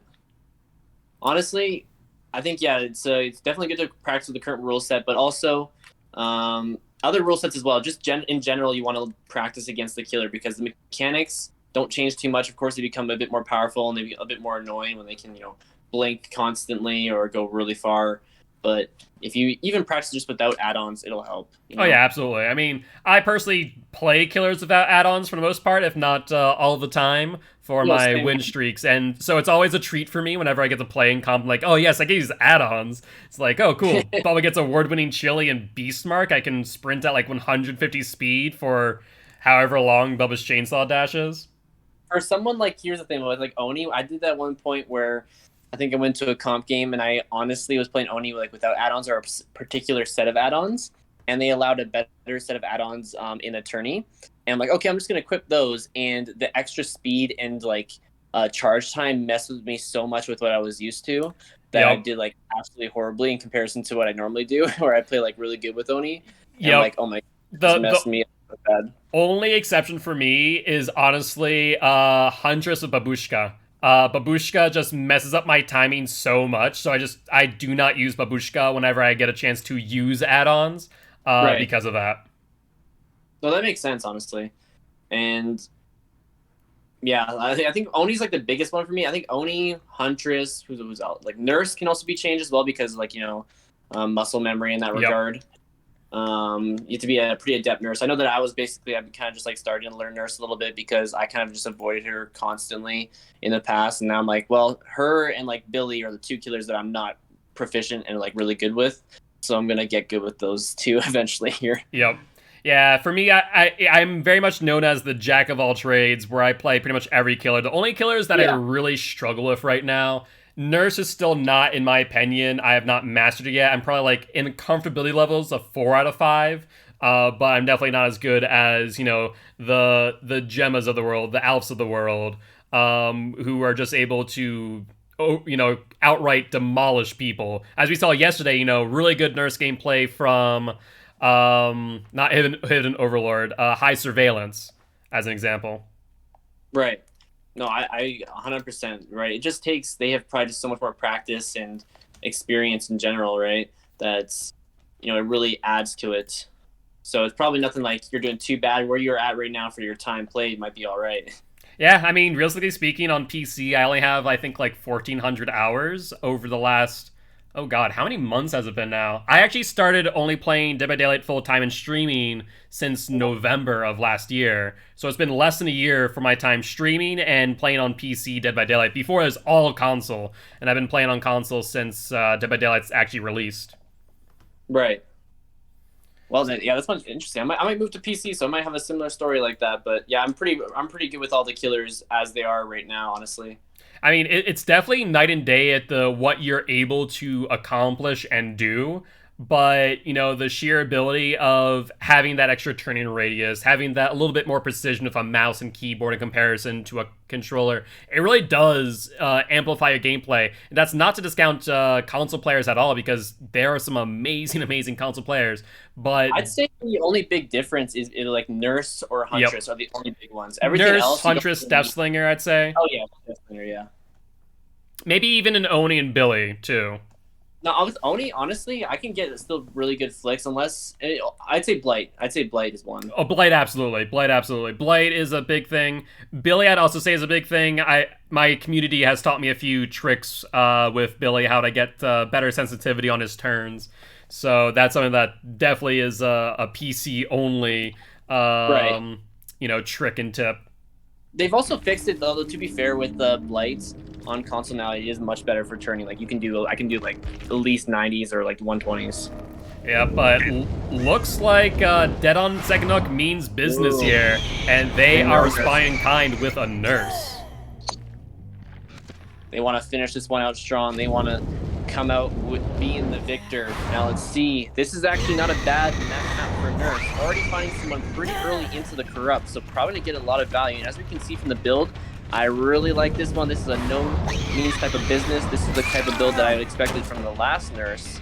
Honestly, I think yeah, it's definitely good to practice with the current rule set, but also other rule sets as well. Just in general, you want to practice against the killer because the mechanics don't change too much. Of course, they become a bit more powerful and they become a bit more annoying when they can blink constantly or go really far. But if you even practice just without add-ons, it'll help. Oh yeah, absolutely. I mean, I personally play killers without add-ons for the most part, if not all the time, for my win streaks. And so it's always a treat for me whenever I get to play in comp. Like, oh yes, I can use add-ons. It's like, oh cool, Bubba gets award-winning Chili and Beast Mark. I can sprint at like 150 speed for however long Bubba's chainsaw dash is. For someone like, here's the thing with like Oni, I did that one point where I think I went to a comp game and I honestly was playing Oni like without add-ons or a particular set of add-ons, and they allowed a better set of add-ons in Attorney. And I'm like, okay, I'm just gonna equip those, and the extra speed and like charge time messed with me so much with what I was used to that I did like absolutely horribly in comparison to what I normally do, where I play like really good with Oni. And I'm like, oh my, this messed me up so bad. Only exception for me is honestly Huntress with Babushka. Babushka just messes up my timing so much, so I do not use Babushka whenever I get a chance to use add-ons because of that. So that makes sense, honestly. And yeah, I think Oni's like the biggest one for me. I think Oni, Huntress, who's out, like Nurse can also be changed as well because like muscle memory in that regard. You have to be a pretty adept nurse. I know that I've kind of just like starting to learn nurse a little bit because I kind of just avoided her constantly in the past, and now I'm like, well, her and like Billy are the two killers that I'm not proficient and like really good with, so I'm gonna get good with those two eventually here. Yep. Yeah, for me, I'm very much known as the jack of all trades, where I play pretty much every killer. The only killers that I really struggle with right now, Nurse is still not, in my opinion, I have not mastered it yet. I'm probably like in comfortability levels of 4 out of 5, but I'm definitely not as good as, the Gemmas of the world, the Alps of the world, who are just able to, outright demolish people. As we saw yesterday, really good Nurse gameplay from, not Hidden Overlord, High Surveillance, as an example. Right. No, I 100% right. It just takes, they have probably just so much more practice and experience in general, right? That's, it really adds to it. So it's probably nothing like you're doing too bad. Where you're at right now for your time played might be all right. Yeah, I mean, realistically speaking, on PC, I only have, I think, like 1,400 hours over the last, oh god, how many months has it been now? I actually started only playing Dead by Daylight full-time and streaming since November of last year. So it's been less than a year for my time streaming and playing on PC Dead by Daylight. Before it was all console, and I've been playing on console since Dead by Daylight's actually released. Right. Well, then, yeah, that's much interesting. I might move to PC, so I might have a similar story like that. But yeah, I'm pretty good with all the killers as they are right now, honestly. I mean, it's definitely night and day at what you're able to accomplish and do. But, the sheer ability of having that extra turning radius, having that a little bit more precision with a mouse and keyboard in comparison to a controller, it really does amplify your gameplay. And that's not to discount console players at all, because there are some amazing, amazing console players. But I'd say the only big difference is like Nurse or Huntress are the only big ones. Everything Nurse, else, Huntress, Deathslinger, I'd say. Oh yeah, Deathslinger, yeah. Maybe even an Oni and Billy, too. No, with Oni, honestly, I can get still really good flicks unless... I'd say Blight. I'd say Blight is one. Oh, Blight, absolutely. Blight, absolutely. Blight is a big thing. Billy, I'd also say, is a big thing. My community has taught me a few tricks with Billy, how to get better sensitivity on his turns. So that's something that definitely is a PC-only, trick and tip. They've also fixed it, though, to be fair, with the Blights on console now. It is much better for turning. Like, I can do like at least 90s or like 120s. Yeah, but looks like Dead on Second Hook means business here, and they are responding in kind with a Nurse. They want to finish this one out strong. They want to come out with being the victor. Now let's see. This is actually not a bad map for Nurse. Already finding someone pretty early into the Corrupt, so probably going to get a lot of value. And as we can see from the build, I really like this one. This is a no means type of business. This is the type of build that I expected from the last Nurse.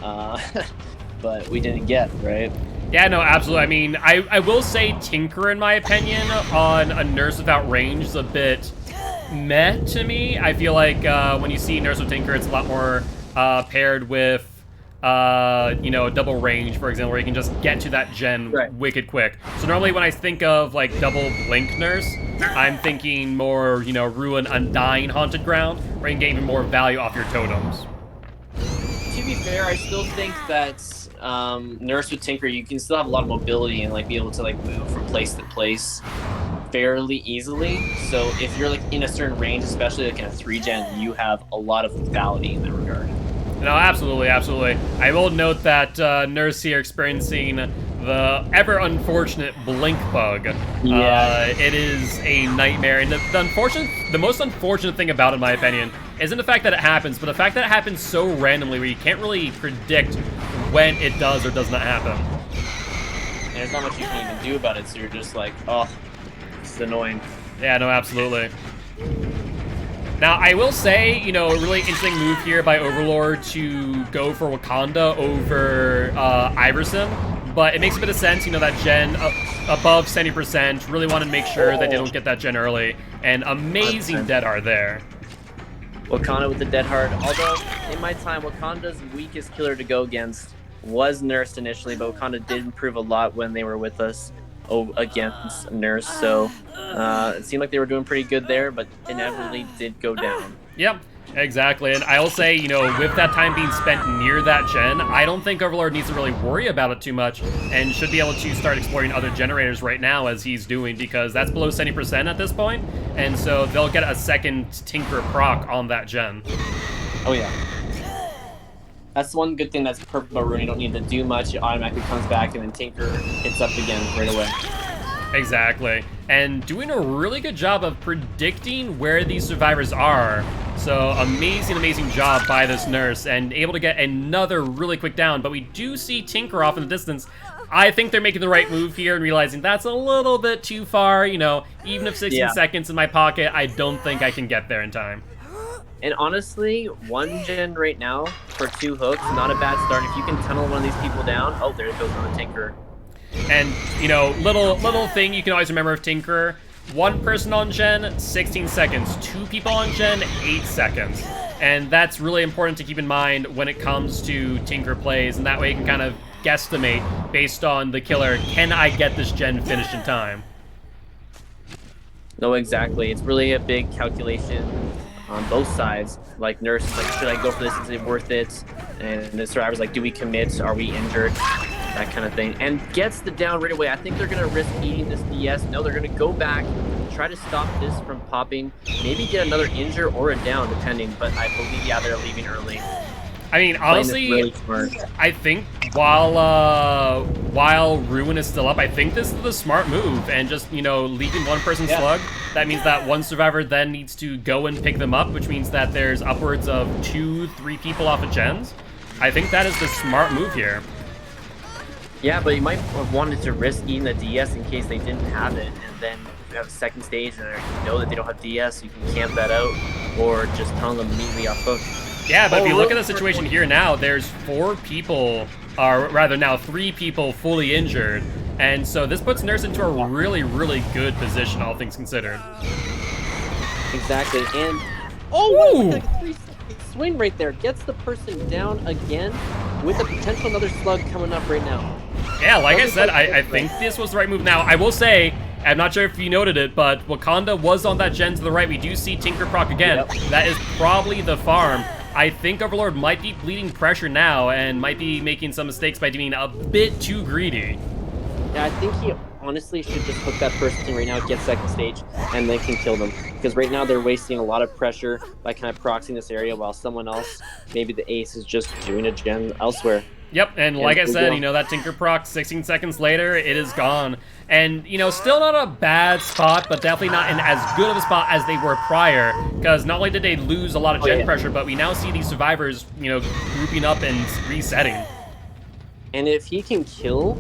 But we didn't get, right? Yeah, no, absolutely. I mean, I will say Tinker, in my opinion, on a Nurse without range is a bit meh to me. I feel like when you see Nurse with Tinker, it's a lot more paired with, double range, for example, where you can just get to that gen wicked quick. So normally when I think of, like, double Blink Nurse, I'm thinking more, Ruin Undying Haunted Ground, where you can get even more value off your totems. To be fair, I still think that Nurse with Tinker, you can still have a lot of mobility and, like, be able to, like, move from place to place fairly easily. So if you're, like, in a certain range, especially like in a 3-gen, you have a lot of lethality in that regard. No, absolutely, absolutely. I will note that Nurse here experiencing the ever unfortunate blink bug. Yeah. It is a nightmare, and the most unfortunate thing about it, in my opinion, isn't the fact that it happens, but the fact that it happens so randomly where you can't really predict when it does or does not happen. And there's not much you can even do about it, so you're just like, oh, it's annoying. Yeah, no, absolutely. Now, I will say, a really interesting move here by Overlord to go for Wakanda over Iverson, but it makes a bit of sense, that gen above 70%, really want to make sure that they don't get that gen early, and amazing Dead Hard there. Wakanda with the Dead Hard, although, in my time, Wakanda's weakest killer to go against was Nursed initially, but Wakanda did improve a lot when they were with us against Nurse, so it seemed like they were doing pretty good there, but inevitably did go down. Yep, exactly, and I will say, with that time being spent near that gen, I don't think Overlord needs to really worry about it too much, and should be able to start exploring other generators right now, as he's doing, because that's below 70% at this point, and so they'll get a second Tinker proc on that gen. Oh yeah. That's one good thing that's perfect about Rune. You don't need to do much. It automatically comes back, and then Tinker hits up again right away. Exactly. And doing a really good job of predicting where these survivors are. So amazing, amazing job by this Nurse, and able to get another really quick down. But we do see Tinker off in the distance. I think they're making the right move here and realizing that's a little bit too far. Even if 16 seconds in my pocket, I don't think I can get there in time. And honestly, 1 gen right now for 2 hooks, not a bad start. If you can tunnel one of these people down, oh, there it goes on the Tinker. And, little thing you can always remember of Tinker, 1 person on gen, 16 seconds. 2 people on gen, 8 seconds. And that's really important to keep in mind when it comes to Tinker plays, and that way you can kind of guesstimate based on the killer, can I get this gen finished in time? No, exactly. It's really a big calculation on both sides. Like, Nurse is like, should I go for this? Is it worth it? And the survivor's like, do we commit? Are we injured? That kind of thing. And gets the down right away. I think they're going to risk eating this DS. No, they're going to go back, try to stop this from popping, maybe get another injure or a down, depending. But I believe, yeah, they're leaving early. I mean, honestly, really I think while Ruin is still up, I think this is the smart move, and just, leaving 1 person slug. That means that 1 survivor then needs to go and pick them up, which means that there's upwards of 2-3 people off of gens. I think that is the smart move here. Yeah, but you might have wanted to risk eating the DS in case they didn't have it, and then if you have a second stage and you know that they don't have DS, you can camp that out, or just tunnel them immediately off hook. Yeah, but if you look at the situation here now, there's 4 people, or rather now 3 people fully injured, and so this puts Nurse into a really, really good position, all things considered. Exactly, and what a 3-second swing right there. Gets the person down again with a potential another slug coming up right now. Yeah, like I said, I think this was the right move. Now, I will say, I'm not sure if you noted it, but Wakanda was on that gen to the right. We do see Tinker proc again. Yep. That is probably the farm. I think Overlord might be bleeding pressure now and might be making some mistakes by being a bit too greedy. Yeah, I think he honestly should just hook that person right now, get second stage, and then can kill them. Because right now they're wasting a lot of pressure by kind of proxying this area while someone else, maybe the ace, is just doing a gen elsewhere. Yep, and like I said, that Tinker proc, 16 seconds later, it is gone. And, still not a bad spot, but definitely not in as good of a spot as they were prior. Because not only did they lose a lot of gen pressure, but we now see these survivors, grouping up and resetting. And if he can kill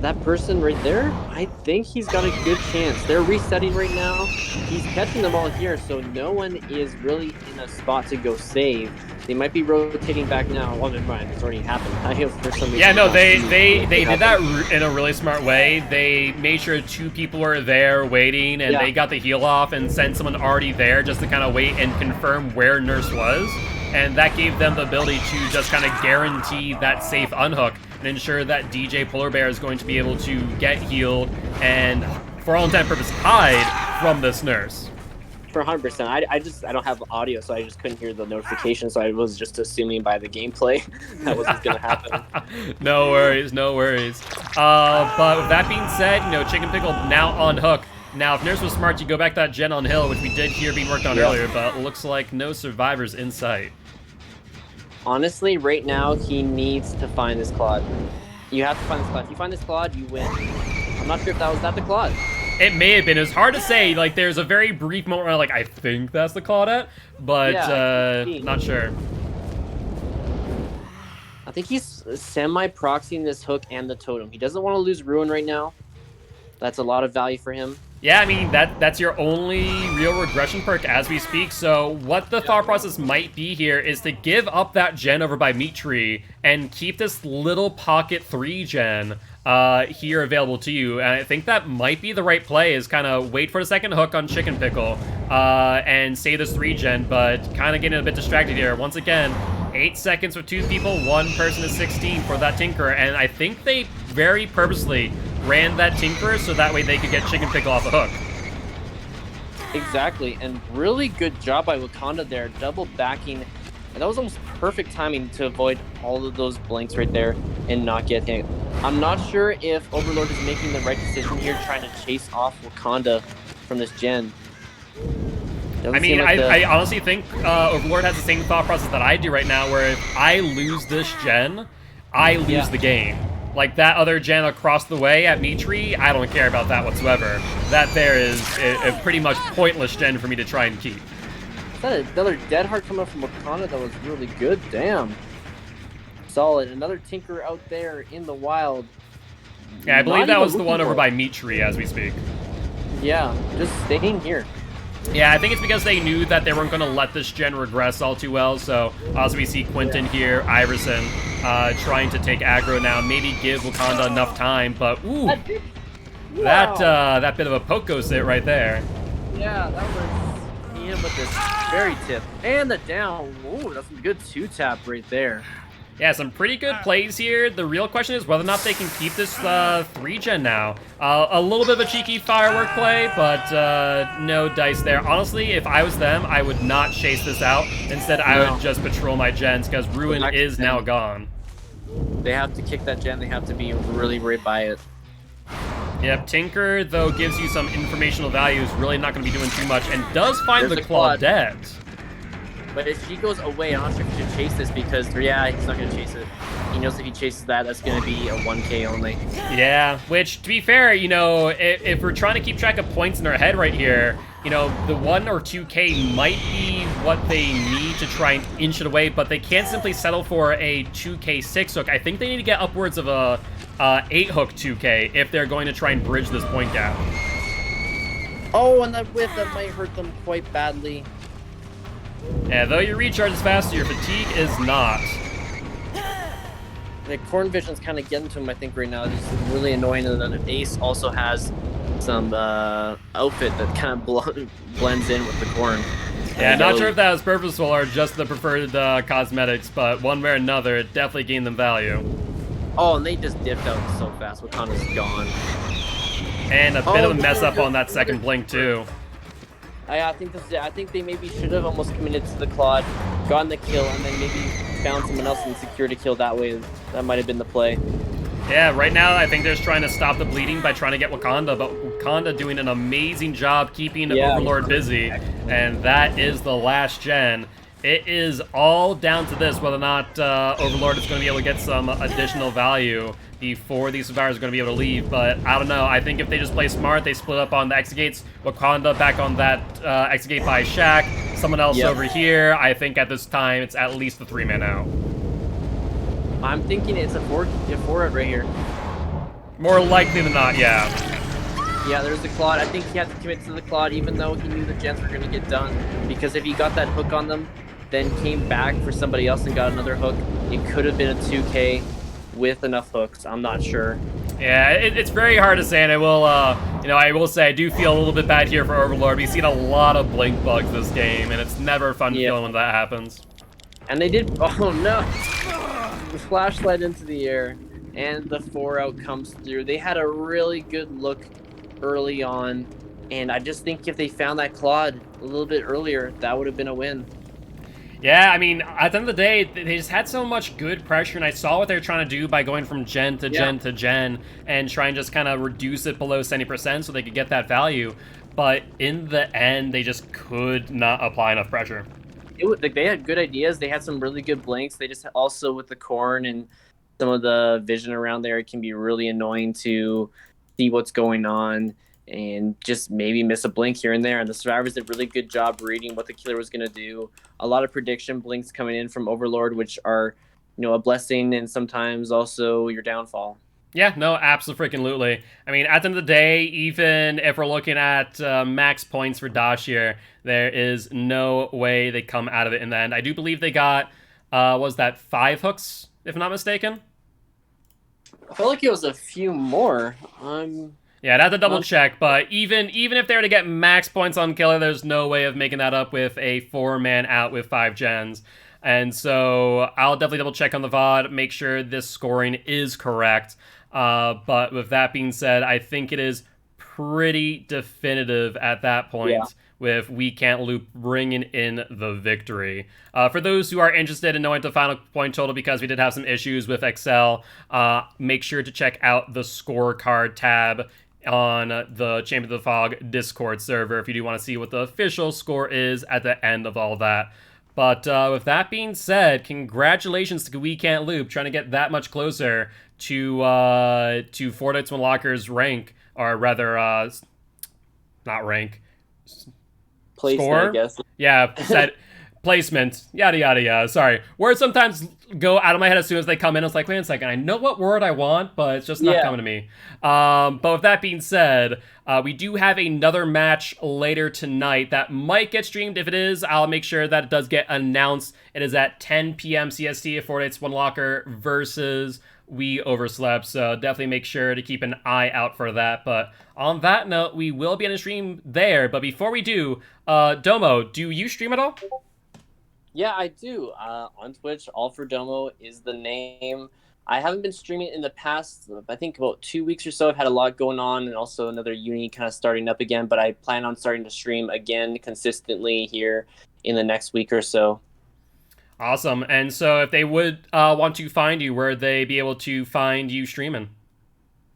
that person right there, I think he's got a good chance. They're resetting right now. He's catching the ball here, so no one is really in a spot to go save. They might be rotating back now. Well, never mind. It's already happened. I have for some reason. Yeah, no, they did that in a really smart way. They made sure 2 people were there waiting, and they got the heal off and sent someone already there just to kind of wait and confirm where Nurse was. And that gave them the ability to just kind of guarantee that safe unhook and ensure that DJ Polar Bear is going to be able to get healed and, for all intent and purpose, hide from this Nurse. For 100%. I don't have audio, so I just couldn't hear the notification, so I was just assuming by the gameplay that was going to happen. No worries, no worries. But with that being said, you know, Chicken Pickle now on hook. Now, if Nurse was smart, you go back to that gen on hill, which we did hear being worked on earlier, but looks like no survivors in sight. Honestly, right now, he needs to find this Claude. You have to find this Claude. If you find this Claude, you win. I'm not sure if that was the Claude. It may have been. It was hard to say. Like, there's a very brief moment where I'm like, I think that's the Claudette, but not sure. I think he's semi-proxying this hook and the totem. He doesn't want to lose Ruin right now. That's a lot of value for him. Yeah, I mean, that's your only real regression perk as we speak, so what the thought process might be here is to give up that gen over by Meat Tree and keep this little pocket 3 gen here available to you. And I think that might be the right play, is kind of wait for a second hook on Chicken Pickle and save this 3 gen, but kind of getting a bit distracted here. Once again, 8 seconds with 2 people, 1 person is 16 for that Tinker, and I think they very purposely ran that Tinker so that way they could get Chicken Pickle off the hook. Exactly, and really good job by Wakanda there, double backing. And that was almost perfect timing to avoid all of those blanks right there and not get hit. I'm not sure if Overlord is making the right decision here, trying to chase off Wakanda from this gen. I mean, I honestly think Overlord has the same thought process that I do right now, where if I lose this gen, I lose the game. Like, that other gen across the way at Meat Tree, I don't care about that whatsoever. That there is a pretty much pointless gen for me to try and keep. Is that another Dead Heart coming from Wakanda that was really good? Damn. Solid. Another Tinker out there in the wild. Yeah, I believe that was the one over by Meat Tree as we speak. Yeah, just staying here. Yeah, I think it's because they knew that they weren't going to let this gen regress all too well, so also we see Quentin here, Iverson, trying to take aggro now, maybe give Wakanda enough time, but ooh, that bit of a poke sit right there. Yeah, that was him with this very tip. And the down, ooh, that's a good 2-tap right there. Yeah, some pretty good plays here. The real question is whether or not they can keep this 3-gen now. A little bit of a cheeky firework play, but no dice there. Honestly, if I was them, I would not chase this out. Instead, I would just patrol my gens, because Ruin is now gone. They have to kick that gen. They have to be really right by it. Yep, Tinker, though, gives you some informational value, is really not going to be doing too much, and does find the Claudette. But if she goes away, I'm not sure if he should chase this, because, yeah, he's not going to chase it. He knows if he chases that, that's going to be a 1K only. Yeah, which, to be fair, you know, if we're trying to keep track of points in our head right here, you know, the 1 or 2K might be what they need to try and inch it away, but they can't simply settle for a 2K 6 hook. I think they need to get upwards of a 8 hook 2K if they're going to try and bridge this point gap. Oh, and that whip, that might hurt them quite badly. Yeah, though your recharge is faster, your fatigue is not. The Corn Vision's kind of getting to him, I think, right now. It's really annoying, and then Ace also has some outfit that kind of blends in with the Corn. Yeah, not sure if that was purposeful or just the preferred cosmetics, but one way or another, it definitely gained them value. Oh, and they just dipped out so fast. Wakanda's gone. And a bit of a mess up on that second blink, too. I think they maybe should have almost committed to the Claude, gotten the kill, and then maybe found someone else and secured a kill that way. That might have been the play. Yeah, right now I think they're just trying to stop the bleeding by trying to get Wakanda, but Wakanda doing an amazing job keeping Overlord busy, and that is the last gen. It is all down to this, whether or not Overlord is going to be able to get some additional value before these survivors are going to be able to leave, but I don't know. I think if they just play smart, they split up on the exegates, Wakanda back on that exegate by Shaq, someone else over here. I think at this time it's at least the 3-man out. I'm thinking it's a 4 right here. More likely than not, yeah. Yeah, there's the Claude. I think he had to commit to the Claude even though he knew the gens were going to get done. Because if he got that hook on them, then came back for somebody else and got another hook, it could have been a 2K with enough hooks. I'm not sure. Yeah, it's very hard to say, and I will say I do feel a little bit bad here for Overlord. We've seen a lot of blink bugs this game, and it's never fun feeling when that happens. And they did, oh no! The flashlight into the air, and the 4-out comes through. They had a really good look early on, and I just think if they found that Claude a little bit earlier, that would have been a win. Yeah, I mean, at the end of the day, they just had so much good pressure, and I saw what they were trying to do by going from gen to gen to gen and try and just kind of reduce it below 70% so they could get that value. But in the end, they just could not apply enough pressure. Like, they had good ideas. They had some really good blinks. They just also with the corn and some of the vision around there, it can be really annoying to see what's going on and just maybe miss a blink here and there. And the survivors did a really good job reading what the killer was going to do. A lot of prediction blinks coming in from Overlord, which are, a blessing and sometimes also your downfall. Yeah, no, absolutely. I mean, at the end of the day, even if we're looking at max points for DOSH here, there is no way they come out of it in the end. I do believe they got, was that 5 hooks, if I'm not mistaken? I felt like it was a few more. Yeah, I'd have to double check, but even if they were to get max points on Killer, there's no way of making that up with a 4-man out with 5 gens. And so I'll definitely double check on the VOD, make sure this scoring is correct. But with that being said, I think it is pretty definitive at that point with We Can't Loop bringing in the victory. For those who are interested in knowing the final point total, because we did have some issues with Excel, make sure to check out the scorecard tab on the Champion of the Fog Discord server if you do want to see what the official score is at the end of all that. But with that being said, congratulations to We Can't Loop, trying to get that much closer to Fortnite's Locker's rank, or rather, not rank, placement, score? I guess. Yeah, said placement, yada yada yada. Sorry, words sometimes go out of my head as soon as they come in. It's like, wait a second, I know what word I want, but it's just not coming to me. But with that being said, we do have another match later tonight that might get streamed. If it is, I'll make sure that it does get announced. It is at 10 p.m. CST at Fortnite's Locker versus We Overslept, so definitely make sure to keep an eye out for that. But on that note, we will be on a stream there. But before we do, Domo, do you stream at all? Yeah, I do. On Twitch, All for Domo is the name. I haven't been streaming in the past, I think about 2 weeks or so. I've had a lot going on and also another uni kind of starting up again, but I plan on starting to stream again consistently here in the next week or so. Awesome. And so if they would want to find you, where would they be able to find you streaming?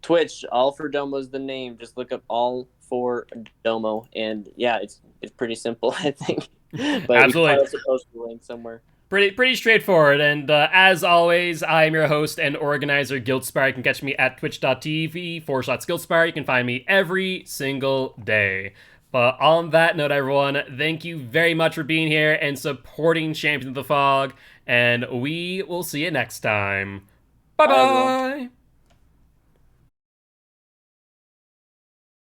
Twitch, All for Domo is the name. Just look up All for Domo, and yeah, it's pretty simple, I think. But absolutely. We can post the link somewhere. Pretty straightforward. And as always, I am your host and organizer, Guildspire. You can catch me at twitch.tv/Guildspire. You can find me every single day. But on that note, everyone, thank you very much for being here and supporting Champion of the Fog. And we will see you next time. Bye-bye!